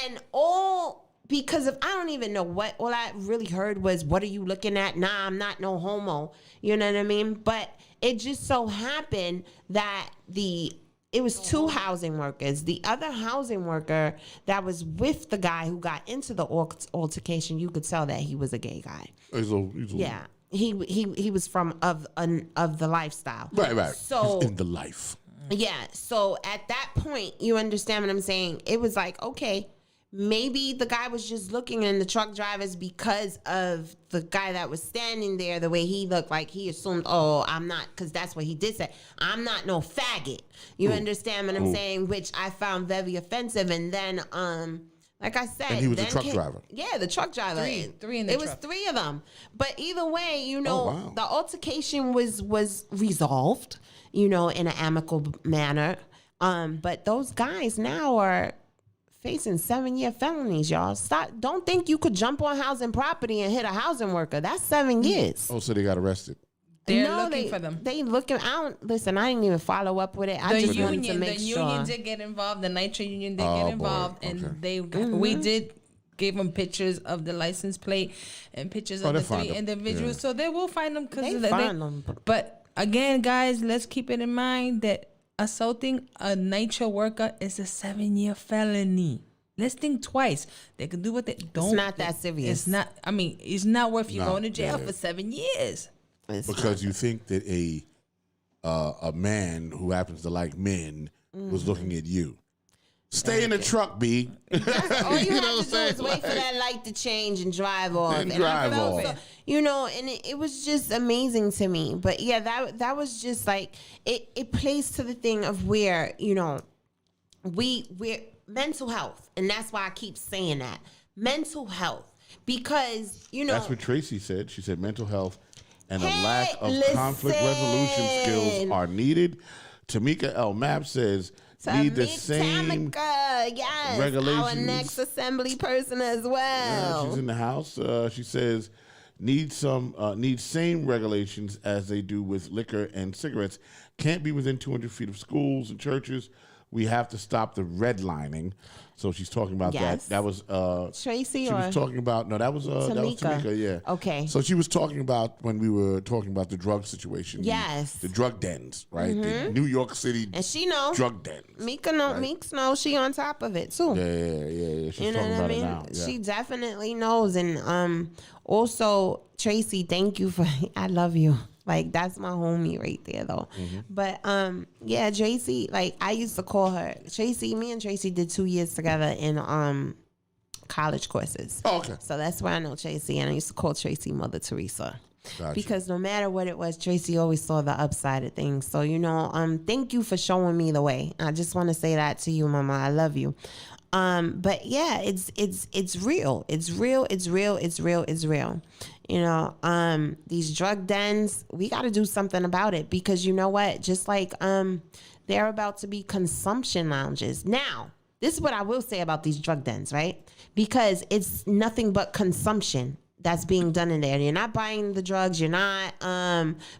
and all because of I don't even know what. All I really heard was, "What are you looking at?" Nah, I'm not no homo. You know what I mean? But it just so happened that it was two housing workers. The other housing worker that was with the guy who got into the altercation, you could tell that he was a gay guy. Yeah, he was of the lifestyle. Right. So he's in the life. Yeah, so at that point, you understand what I'm saying? It was like, okay, maybe the guy was just looking in the truck drivers because of the guy that was standing there, the way he looked, like he assumed, oh, I'm not, because that's what he did say. I'm not no faggot. You understand what I'm saying? Which I found very offensive. And then, like I said, and he was a truck driver. Yeah, the truck driver. Three in the truck. It was three of them. But either way, the altercation was resolved, in an amicable manner. But those guys now are facing 7-year felonies, y'all. Don't think you could jump on housing property and hit a housing worker. That's 7 years. Oh, so they got arrested. They're looking for them. They looking. I didn't even follow up with it. I just wanted to make sure. The union did get involved. The Nycha union did get involved, and we did give them pictures of the license plate and pictures of the three individuals. Yeah. So they will find them find them. But again, guys, let's keep it in mind that assaulting a Nycha worker is a 7-year felony. Let's think twice. They can do what they don't. It's not that serious. It's not. I mean, it's not worth you No, going to jail yeah. for 7 years. Because you think that a man who happens to like men was looking at you. Stay in the truck, B. All you, have know what I'm to do is saying? wait for that light to change and drive off. And I drive felt off. you know, and it was just amazing to me. But yeah, that was just like it plays to the thing of where, you know, we're mental health, and that's why I keep saying that. Mental health. Because, you know, That's what Tracy said. She said mental health and a Hey, lack of conflict resolution skills are needed. Tamika L. Map says need the same Tamika, yes, regulations. our next assembly person as well. She's in the house. She says need same regulations as they do with liquor and cigarettes. Can't be within 200 feet of schools and churches. We have to stop the redlining. So she's talking about Yes. that. That was Tracy she or was talking about that was Tamika, yeah. Okay. So she was talking about when we were talking about the drug situation. Yes. The drug dens, right? The New York City and she know. drug dens. Meeks knows she on top of it too. Yeah. She's You know talking what I about mean? it now. Yeah. She definitely knows. And also, Tracy, thank you for I love you. Like, that's my homie right there though. But yeah, Tracy, like I used to call her Tracy. Me and Tracy did 2 years together in college courses. Oh, okay. So that's where I know Tracy, and I used to call Tracy Mother Teresa. Gotcha. Because no matter what it was, Tracy always saw the upside of things. So, you know, thank you for showing me the way. I just want to say that to you, Mama. I love you. But yeah, it's real. It's real. It's real. It's real. It's real. You know, these drug dens, we got to do something about it, because you know what? Just like they're about to be consumption lounges. Now, this is what I will say about these drug dens, right? Because it's nothing but consumption that's being done in there. You're not buying the drugs. You're not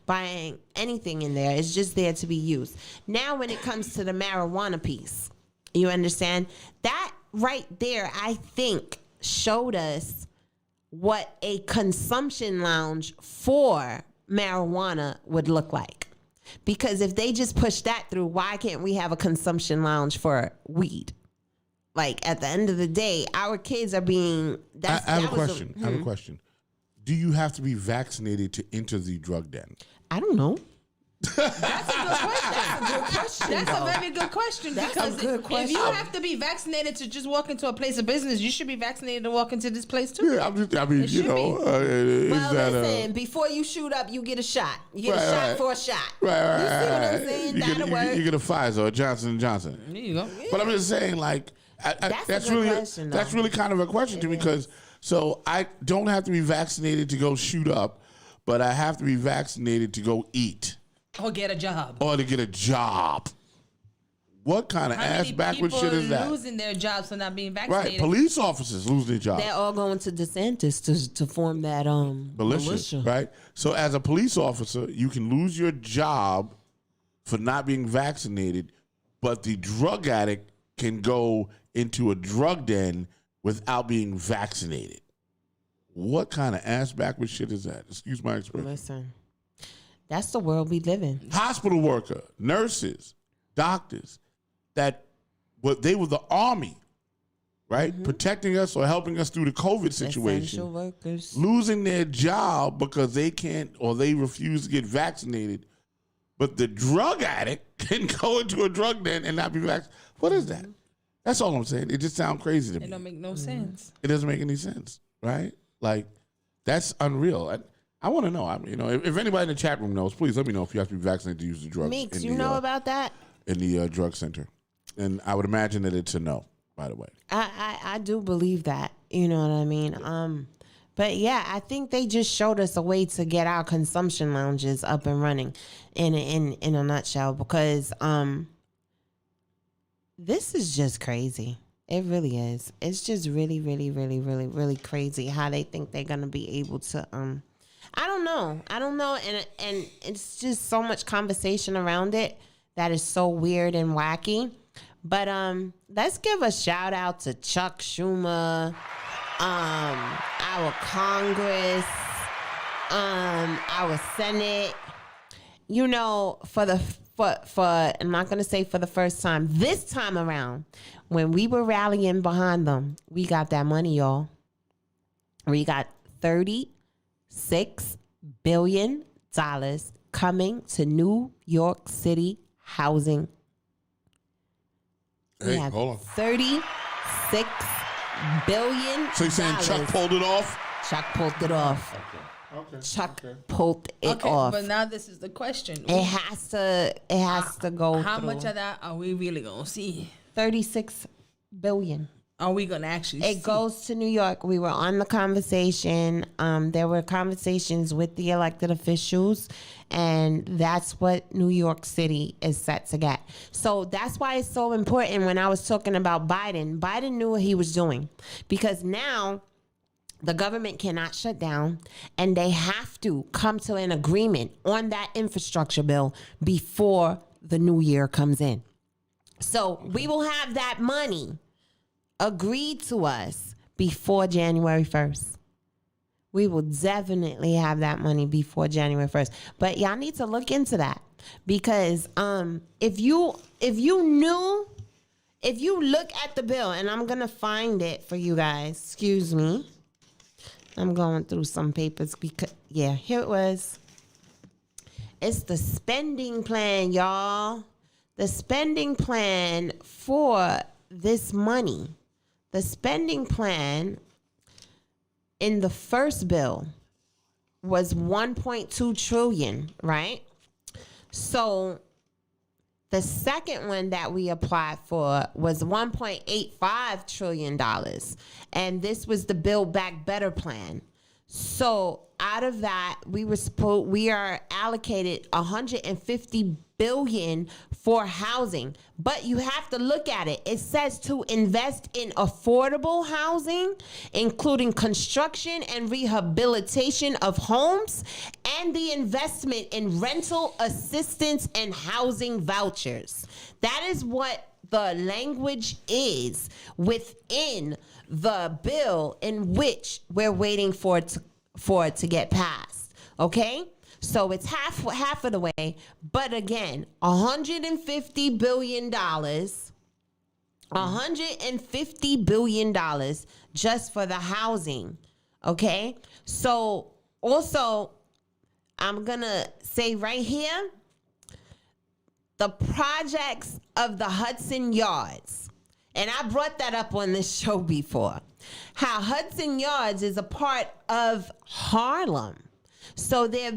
buying anything in there. It's just there to be used. Now, when it comes to the marijuana piece, you understand? That right there, I think, showed us what a consumption lounge for marijuana would look like. Because if they just push that through, why can't we have a consumption lounge for weed? Like, at the end of the day, our kids are being... I have a question. I have a question. Do you have to be vaccinated to enter the drug den? I don't know. That's a good question. That's a very good question. That's because a good if question. you have to be vaccinated to just walk into a place of business, you should be vaccinated to walk into this place too. Yeah, I mean, It you should know, Well, that listen, before you shoot up, you get a shot. You get a Right, shot right. for a shot. right? You see what I'm saying? That'll work. You get a Pfizer or Johnson & Johnson. There you go. But I'm just saying, like, That's a good question, though. that's really kind of a question to me, because so I don't have to be vaccinated to go shoot up, but I have to be vaccinated to go eat Or get a job. or to get a job. What kind of How ass many backwards people shit is that? losing their jobs for not being Right, vaccinated? police officers lose their jobs. They're all going to DeSantis to form that militia. Right? So as a police officer, you can lose your job for not being vaccinated, but the drug addict can go into a drug den without being vaccinated. What kind of ass backwards shit is that? Excuse my expression. Listen, that's the world we live in. Hospital worker, nurses, doctors, they were the army, right? Protecting us or helping us through the COVID situation. Essential workers. Losing their job because they can't or they refuse to get vaccinated, but the drug addict can go into a drug den and not be vaccinated. What is that? That's all I'm saying. It just sounds crazy to me. It don't make no sense. It doesn't make any sense, right? Like, that's unreal. I want to know. I mean, you know, if anybody in the chat room knows, please let me know if you have to be vaccinated to use the drugs. Meeks, in you the, know about that? in the drug center, and I would imagine that it's a no. By the way, I do believe that. You know what I mean? But yeah, I think they just showed us a way to get our consumption lounges up and running in a nutshell, because this is just crazy. It really is. It's just really, really, really, really, really crazy how they think they're gonna be able to I don't know, and it's just so much conversation around it that is so weird and wacky. But let's give a shout out to Chuck Schumer, our Congress, our Senate, you know, for I'm not going to say for the first time, this time around, when we were rallying behind them, we got that money, y'all. We got $36 billion coming to New York City housing. Hey, hold on. $36 billion. So you're saying Chuck pulled it off? Chuck pulled it off. Okay. Chuck pulled it off. But now this is the question. It has to go How through. much of that are we really gonna see? 36 billion. Are we gonna actually see? It goes to New York. We were on the conversation. There were conversations with the elected officials, and that's what New York City is set to get. So that's why it's so important when I was talking about Biden. Biden knew what he was doing, because now the government cannot shut down, and they have to come to an agreement on that infrastructure bill before the new year comes in. So we will have that money agreed to us before January 1st. We will definitely have that money before January 1st. But y'all need to look into that, because if you look at the bill, and I'm gonna find it for you guys. Excuse me. I'm going through some papers because here it was. It's the spending plan, y'all. The spending plan for this money. The spending plan in the first bill was 1.2 trillion, right? So the second one that we applied for was $1.85 trillion. And this was the Build Back Better plan. So out of that, we are allocated $150 billion for housing. But you have to look at it. It says to invest in affordable housing, including construction and rehabilitation of homes, and the investment in rental assistance and housing vouchers. That is what the language is within the bill in which we're waiting for it to get passed. Okay? So it's half of the way. But again, $150 billion, $150 billion just for the housing. Okay? So also, I'm going to say right here, the projects of the Hudson Yards. And I brought that up on this show before. How Hudson Yards is a part of Harlem. So they're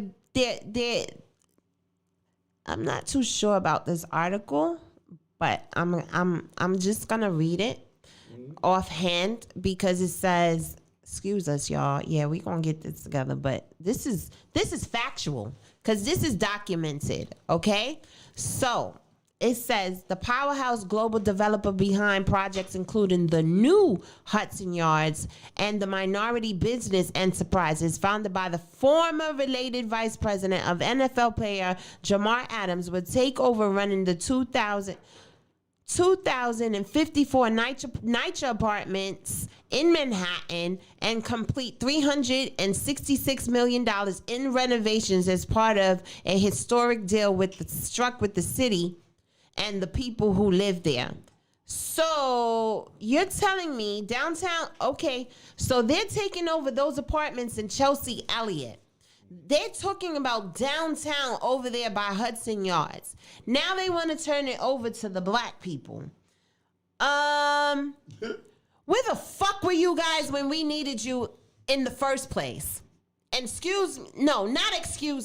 I'm not too sure about this article, but I'm just gonna read it offhand, because it says, excuse us, y'all. Yeah, we gonna get this together, but this is factual, because this is documented. Okay, so it says the powerhouse global developer behind projects including the new Hudson Yards and the minority business enterprises founded by the former related vice president of NFL player Jamar Adams would take over running the 2,054 Nycha apartments in Manhattan and complete $366 million in renovations as part of a historic deal struck with the city and the people who live there. So you're telling me downtown, okay, so they're taking over those apartments in Chelsea Elliott. They're talking about downtown over there by Hudson Yards. Now they want to turn it over to the black people. Where the fuck were you guys when we needed you in the first place? And excuse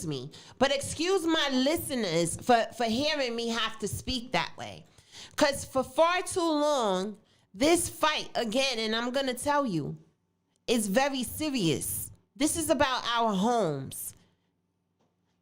me, but excuse my listeners for hearing me have to speak that way. Because for far too long, this fight, again, and I'm going to tell you, is very serious. This is about our homes.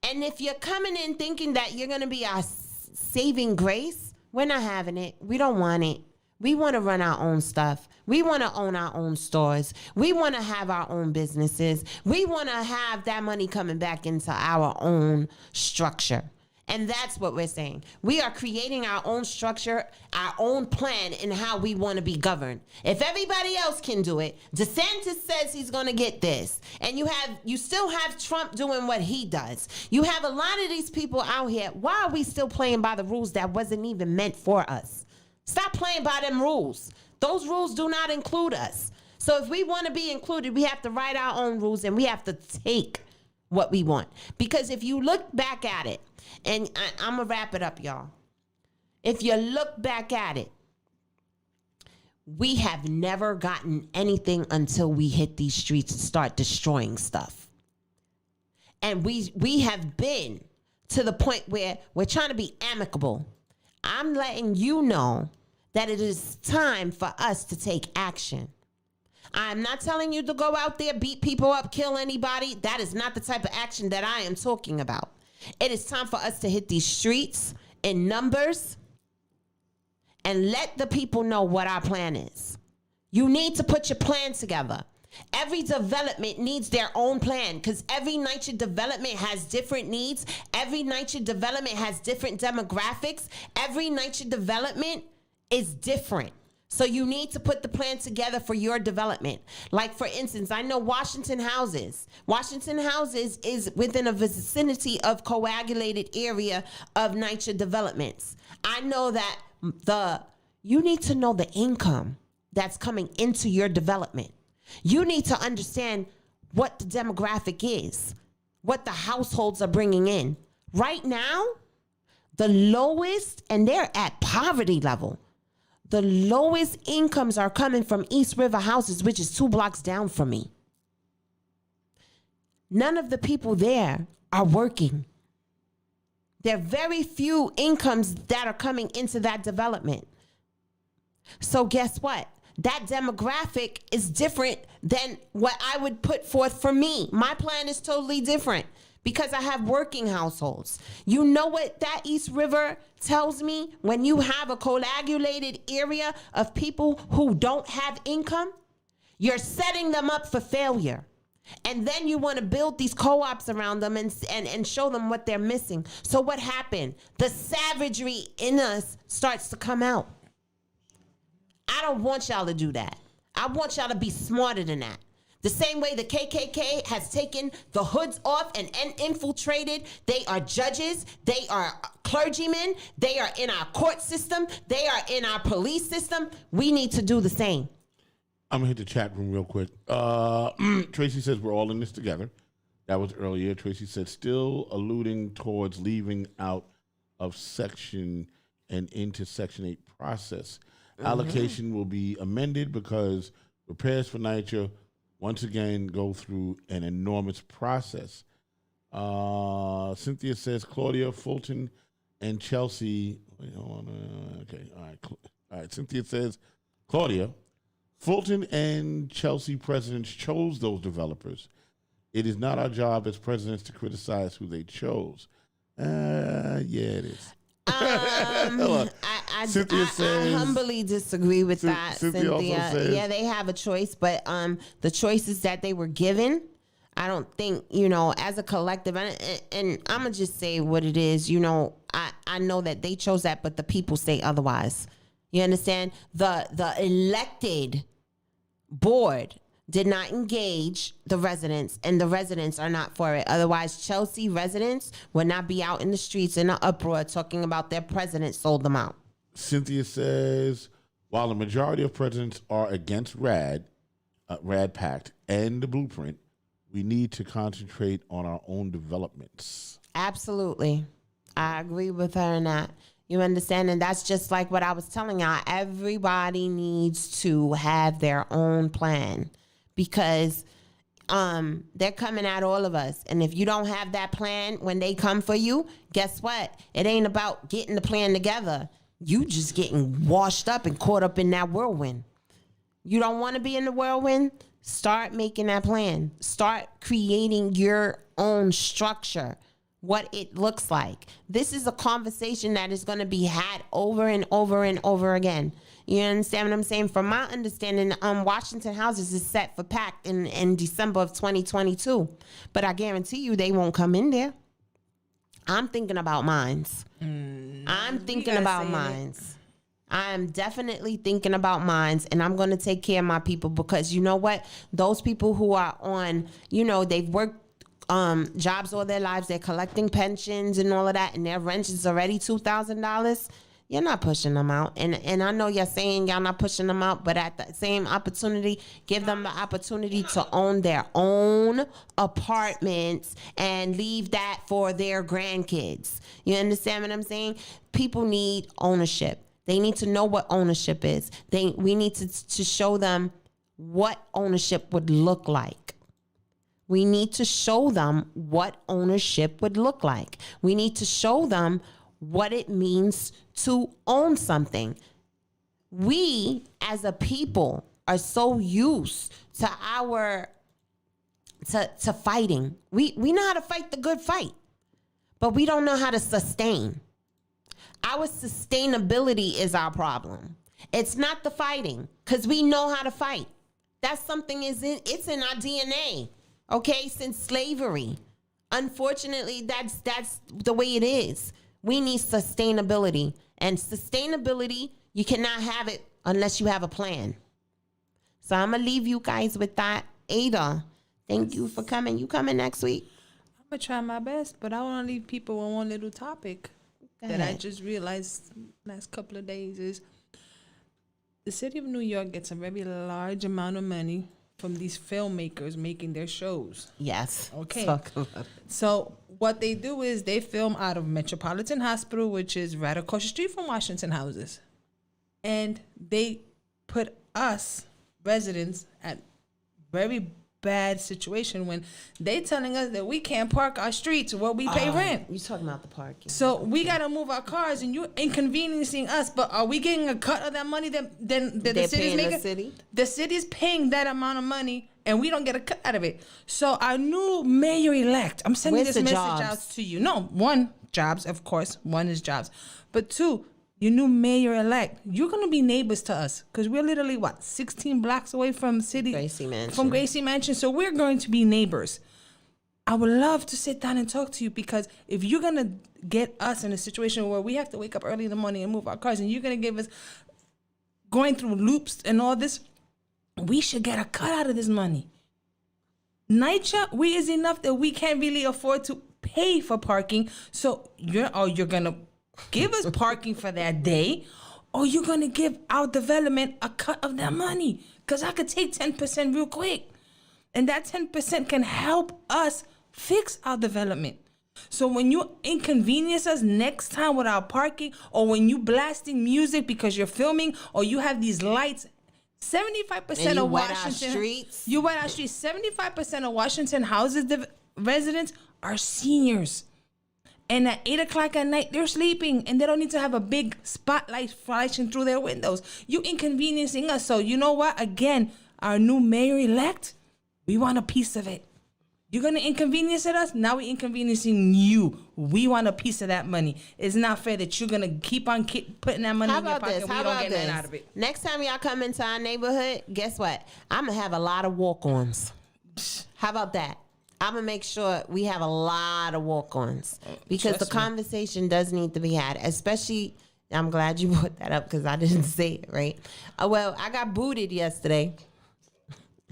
And if you're coming in thinking that you're going to be our saving grace, we're not having it. We don't want it. We want to run our own stuff. We want to own our own stores. We want to have our own businesses. We want to have that money coming back into our own structure. And that's what we're saying. We are creating our own structure, our own plan in how we want to be governed. If everybody else can do it, DeSantis says he's going to get this. And you still have Trump doing what he does. You have a lot of these people out here. Why are we still playing by the rules that wasn't even meant for us? Stop playing by them rules. Those rules do not include us. So if we want to be included, we have to write our own rules and we have to take what we want. Because if you look back at it, and I'm going to wrap it up, y'all. If you look back at it, we have never gotten anything until we hit these streets and start destroying stuff. And we have been to the point where we're trying to be amicable. I'm letting you know that it is time for us to take action. I'm not telling you to go out there, beat people up, kill anybody. That is not the type of action that I am talking about. It is time for us to hit these streets in numbers and let the people know what our plan is. You need to put your plan together. Every development needs their own plan because every Nycha development has different needs. Every Nycha development has different demographics. Every Nycha development is different. So you need to put the plan together for your development. Like, for instance, I know Washington Houses. Washington Houses is within a vicinity of coagulated area of Nycha developments. I know that you need to know the income that's coming into your development. You need to understand what the demographic is, what the households are bringing in. Right now, the lowest, and they're at poverty level. The lowest incomes are coming from East River houses, which is 2 blocks down from me. None of the people there are working. There are very few incomes that are coming into that development. So guess what? That demographic is different than what I would put forth for me. My plan is totally different because I have working households. You know what that East River tells me? When you have a coagulated area of people who don't have income, you're setting them up for failure. And then you want to build these co-ops around them and show them what they're missing. So what happened? The savagery in us starts to come out. I don't want y'all to do that. I want y'all to be smarter than that. The same way the KKK has taken the hoods off and infiltrated. They are judges. They are clergymen. They are in our court system. They are in our police system. We need to do the same. I'm going to hit the chat room real quick. Tracy says we're all in this together. That was earlier. Tracy said still alluding towards leaving out of section and into Section 8 process. Mm-hmm. Allocation will be amended because repairs for Nycha once again go through an enormous process. Cynthia says Claudia, Fulton, and Chelsea. Okay, all right. Cynthia says Claudia, Fulton, and Chelsea presidents chose those developers. It is not our job as presidents to criticize who they chose. Yeah, it is. I humbly disagree with that, Cynthia. Yeah, they have a choice, but the choices that they were given, I don't think, as a collective, and I'm going to just say what it is, I know that they chose that, but the people say otherwise. You understand? The elected board did not engage the residents, and the residents are not for it. Otherwise, Chelsea residents would not be out in the streets in an uproar talking about their president sold them out. Cynthia says, while the majority of presidents are against RAD Pact and the blueprint, we need to concentrate on our own developments. Absolutely. I agree with her in that. You understand? And that's just like what I was telling y'all. Everybody needs to have their own plan because they're coming at all of us. And if you don't have that plan when they come for you, guess what? It ain't about getting the plan together. You just getting washed up and caught up in that whirlwind. You don't want to be in the whirlwind? Start making that plan. Start creating your own structure, what it looks like. This is a conversation that is going to be had over and over and over again. You understand what I'm saying? From my understanding, Washington Houses is set for pact in December of 2022. But I guarantee you they won't come in there. I'm thinking about mines. I'm thinking about mines. I'm definitely thinking about mines, and I'm going to take care of my people, because you know what? Those people who are on, they've worked jobs all their lives, they're collecting pensions and all of that, and their rent is already $2,000. You're not pushing them out. And I know you're saying y'all not pushing them out, but at the same opportunity, give them the opportunity to own their own apartments and leave that for their grandkids. You understand what I'm saying? People need ownership. They need to know what ownership is. We need to show them what ownership would look like. We need to show them what ownership would look like. We need to show them what it means to own something. We, as a people, are so used to to fighting. We know how to fight the good fight, but we don't know how to sustain. Our sustainability is our problem. It's not the fighting, because we know how to fight. That's something it's in our DNA. Okay, since slavery. Unfortunately, that's the way it is. We need sustainability. And sustainability, you cannot have it unless you have a plan. So I'm going to leave you guys with that. Ada, thank you for coming. You coming next week? I'm going to try my best, but I want to leave people with one little topic that I just realized last couple of days is the city of New York gets a very large amount of money from these filmmakers making their shows. Yes. Okay. So what they do is they film out of Metropolitan Hospital, which is right across the street from Washington Houses. And they put us residents at very bad situation when they telling us that we can't park our streets where we pay rent. You talking about the parking. So we got to move our cars, and you're inconveniencing us, but are we getting a cut of that money that the city's making? The city? The city's paying that amount of money, and we don't get a cut out of it. So our new mayor-elect, I'm sending Where's this the message jobs? out to you. No, one, jobs, of course. One is jobs. But two, your new mayor-elect, you're going to be neighbors to us, because we're literally, 16 blocks away from Gracie Mansion. From Gracie Mansion. So we're going to be neighbors. I would love to sit down and talk to you, because if you're going to get us in a situation where we have to wake up early in the morning and move our cars, and you're going to give us going through loops and all this, we should get a cut out of this money. Nycha, we is enough that we can't really afford to pay for parking. So you're going to give us parking for that day, or you're going to give our development a cut of that money, because I could take 10% real quick. And that 10% can help us fix our development. So when you inconvenience us next time with our parking, or when you blasting music because you're filming, or you have these lights, 75% of Washington streets. You wet our streets. 75% of Washington houses residents are seniors. And at 8 o'clock at night, they're sleeping, and they don't need to have a big spotlight flashing through their windows. You inconveniencing us. So you know what? Again, our new mayor-elect, we want a piece of it. You're going to inconvenience us? Now we're inconveniencing you. We want a piece of that money. It's not fair that you're going to keep on putting that money in your pocket and we don't get nothing out of it. Next time y'all come into our neighborhood, guess what? I'm going to have a lot of walk-ons. How about that? I'm going to make sure we have a lot of walk-ons, because the conversation does need to be had, especially, I'm glad you brought that up, because I didn't say it, right? Well, I got booted yesterday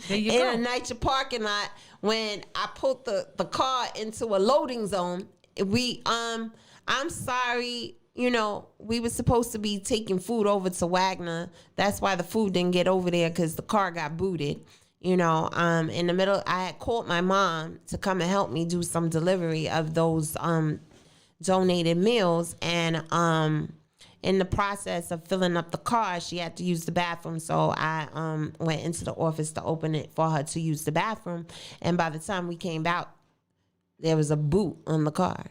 in a Nycha parking lot when I pulled the car into a loading zone. I'm sorry, we were supposed to be taking food over to Wagner. That's why the food didn't get over there, because the car got booted. In the middle, I had called my mom to come and help me do some delivery of those donated meals. And in the process of filling up the car, she had to use the bathroom. So I went into the office to open it for her to use the bathroom. And by the time we came out, there was a boot on the car.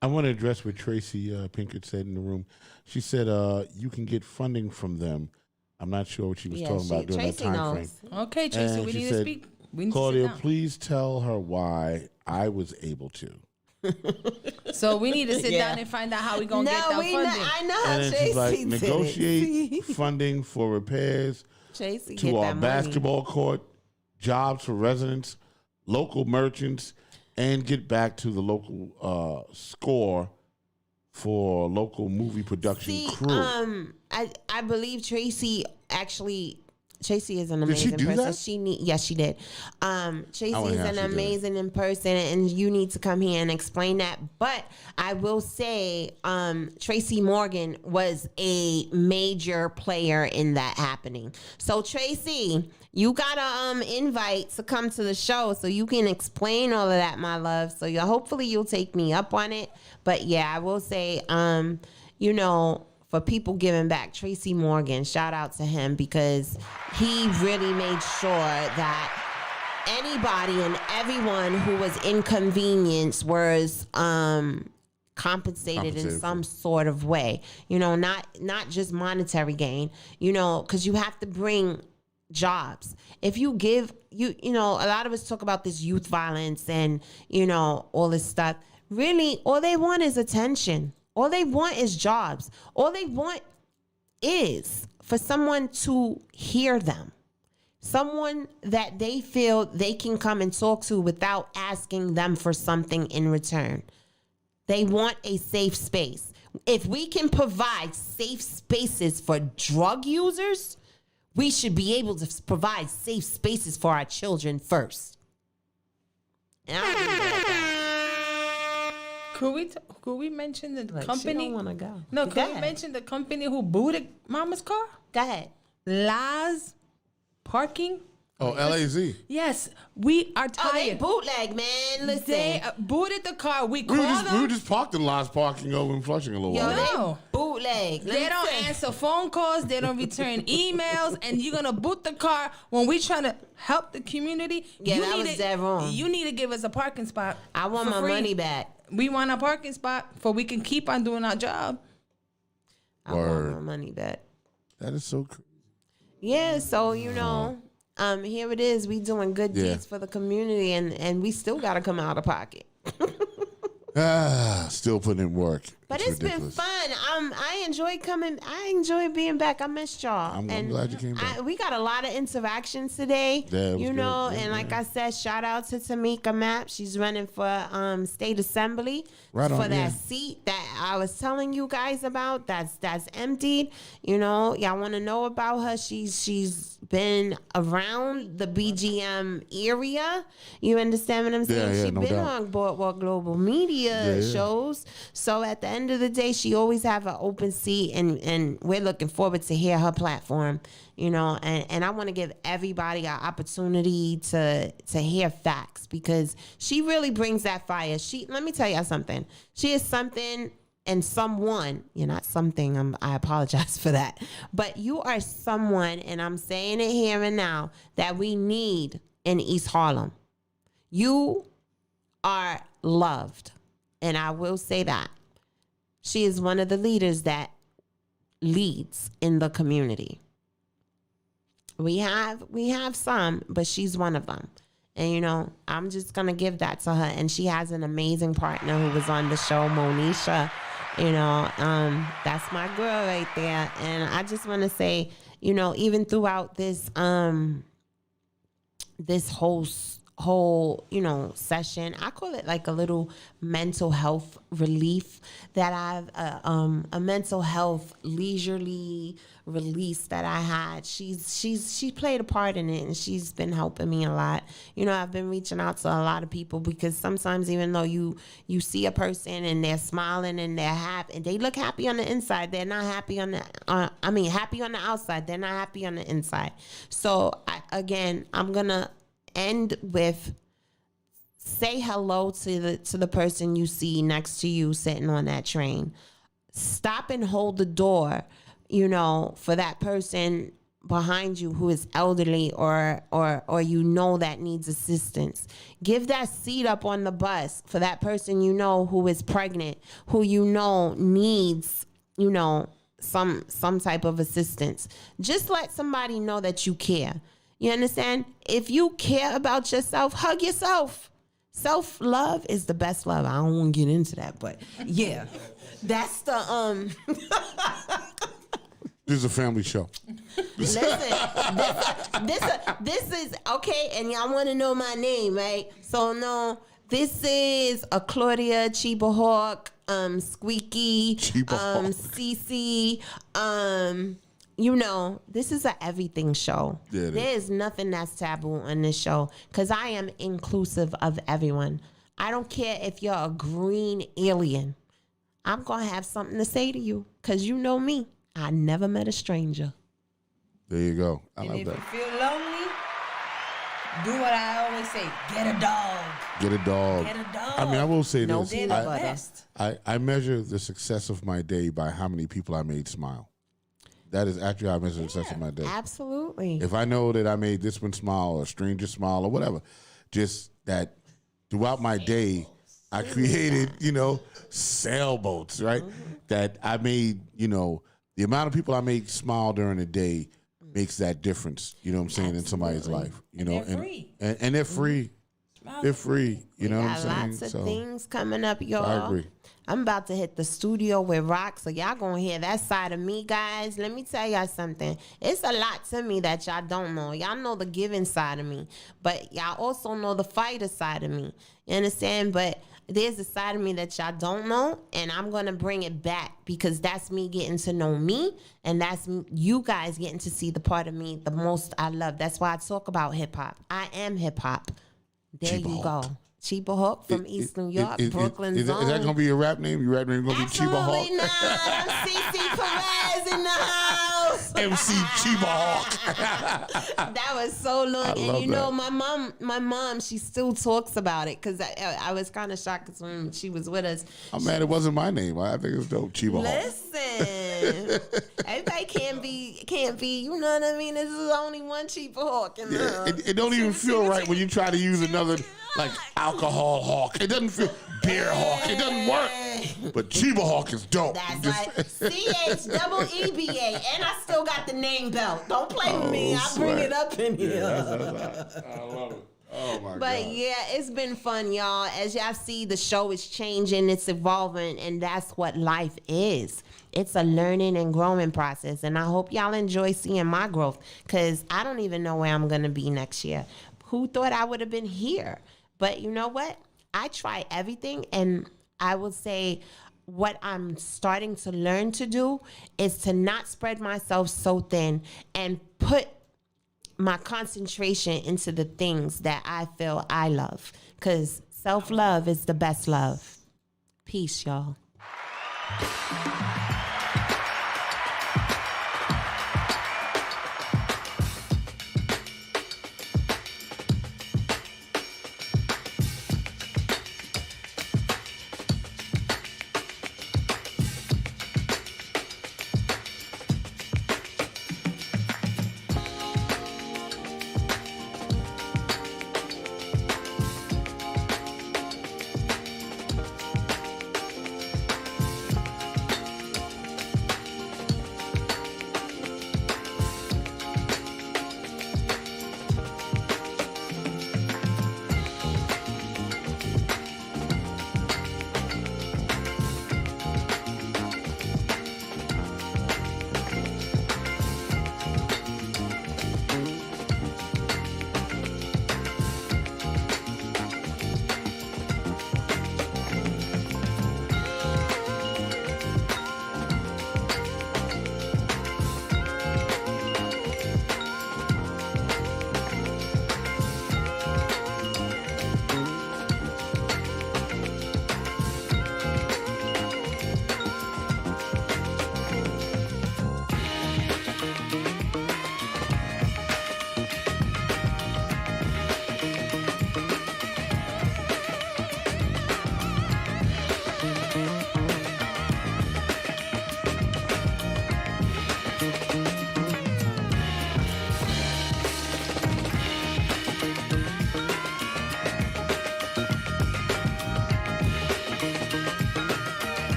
I want to address what Tracy Pinkett said in the room. She said you can get funding from them. I'm not sure what she was talking about during Tracy that time knows. frame. Okay, Tracy, And we she need to said, speak. We need Claudia, to sit down. please tell her why I was able to. So we need to sit down and find out how we're going to get that funding. I know. And then Tracy she's like, did negotiate it. funding for repairs Tracy to get our that money. basketball court, jobs for residents, local merchants, and get back to the local score for local movie production crew. I believe Tracy is an Did she amazing do person. that? Yes, she did. Tracy is an she did. amazing person, and you need to come here and explain that. But I will say, Tracy Morgan was a major player in that happening. So Tracy, you got a invite to come to the show, so you can explain all of that, my love. So hopefully you'll take me up on it. But yeah, I will say, for people giving back, Tracy Morgan, shout out to him, because he really made sure that anybody and everyone who was inconvenienced was compensated in some sort of way. Not just monetary gain, because you have to bring jobs. If you give, a lot of us talk about this youth violence and, all this stuff. Really, all they want is attention. All they want is jobs. All they want is for someone to hear them. Someone that they feel they can come and talk to without asking them for something in return. They want a safe space. If we can provide safe spaces for drug users, we should be able to provide safe spaces for our children first. And I agree with that. Could we mention the She company? don't want to go. No, Go could we ahead. mention the company who booted Mama's car? Go ahead. Laz Parking. Oh, LAZ. Yes, we are Oh, they tired. bootleg, man. Listen. They booted the car. We We were, called just, we were them. just parked in Lodge Parking over in Flushing a little Yo, while. No. they bootleg. They don't answer phone calls. They don't return emails, and you're gonna boot the car when we trying to help the community. Yeah, you that need was to, dead wrong. You need to give us a parking spot. I want for my free. money back. We want a parking spot for we can keep on doing our job. I want Word. my money back. That is so crazy. Yeah, so here it is. We doing good Yeah. deeds for the community, and we still got to come out of pocket. Still putting in work. But it's ridiculous. been fun. I enjoy coming. I enjoy being back. I missed y'all. I'm And glad you came back. we got a lot of interactions today. Yeah, it was good. Yeah, and like I said, shout out to Tamika Mapp. She's running for state assembly Right for on, that yeah. seat that I was telling you guys about. That's emptied. Y'all want to know about her? She's been around the BGM area. You understand what I'm saying? Yeah, She's no been doubt. on Boardwalk Global Media Yeah. shows. So at the end of the day, she always have an open seat, and we're looking forward to hear her platform. And I want to give everybody an opportunity to hear facts, because she really brings that fire. Let me tell y'all something. She is something and someone. You're not something. I apologize for that, but you are someone, and I'm saying it here and now, that we need in East Harlem. You are loved, and I will say that. She is one of the leaders that leads in the community. We have some, but she's one of them. And, I'm just going to give that to her. And she has an amazing partner who was on the show, Monisha. That's my girl right there. And I just want to say, even throughout this whole session, I call it like a little mental health relief that I've a mental health leisurely release that I had. She played a part in it, and she's been helping me a lot. I've been reaching out to a lot of people, because sometimes even though you see a person and they're smiling and they're happy and they look happy on the inside, they're not happy on the happy on the outside, they're not happy on the inside. So I'm gonna end with, say hello to the person you see next to you sitting on that train. Stop and hold the door, for that person behind you who is elderly or that needs assistance. Give that seat up on the bus for that person who is pregnant, who needs, some type of assistance. Just let somebody know that you care. You understand? If you care about yourself, hug yourself. Self-love is the best love. I don't want to get into that, but yeah. That's the This is a family show. Listen, this is okay, and y'all want to know my name, right? So no, This is a Claudia, Chiba Hawk, Squeaky, Chiba Hawk. Cece. You know, this is a everything show. Yeah, it is. There is nothing that's taboo on this show because I am inclusive of everyone. I don't care if you're a green alien. I'm going to have something to say to you because you know me. I never met a stranger. There you go. I And love if that. you feel lonely, do what I always say: get a dog. Get a dog. Get a dog. I mean, I will say No this. peanut They're the butter. best. I measure the success of my day by how many people I made smile. That is actually how I measure the success of my day. Absolutely. If I know that I made this one smile or a stranger smile or whatever, just that throughout my day, I created, sailboats, right? That I made, the amount of people I make smile during the day makes that difference, you know what I'm saying, in somebody's life. they're free. And they're free. They're free. You know what I'm Got saying? lots of things coming up, y'all. I agree. I'm about to hit the studio with Rock, so y'all gonna hear that side of me, guys. Let me tell y'all something. It's a lot to me that y'all don't know. Y'all know the giving side of me, but y'all also know the fighter side of me. You understand? But there's a side of me that y'all don't know, and I'm gonna bring it back because that's me getting to know me, and that's you guys getting to see the part of me the most I love. That's why I talk about hip hop. I am hip hop. There Chiba you Hawk. go. Chiba Hawk from East New York, Brooklyn is zone. that going to be your rap name? Your rap name going to be Chiba Hawk? Absolutely not. I'm CC Perez in the house. MC Chiba Hawk. That was so long. I And love you know, that. my mom, she still talks about it because I was kind of shocked 'cause when she was with us. I'm mad it wasn't my name. I think it's dope. Chiba Hawk. Listen, everybody can't be. You know what I mean? This is only one Chiba Hawk in the Yeah, house. it don't even feel right when you try to use another, like, alcohol hawk. It doesn't feel beer hawk. It doesn't work. But Chiba Hawk is dope. That's like CHEEBA, and I still got the name belt. Don't play with me. I bring sweat. it up in here. I love it. Oh my But god. yeah, it's been fun, y'all. As y'all see, the show is changing, it's evolving, and that's what life is. It's a learning and growing process, and I hope y'all enjoy seeing my growth because I don't even know where I'm going to be next year. Who thought I would have been here? But you know what? I try everything, and I will say what I'm starting to learn to do is to not spread myself so thin and put my concentration into the things that I feel I love. Because self-love is the best love. Peace, y'all.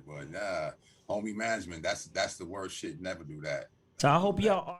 But homie management, that's the worst shit. Never do that. So I hope y'all are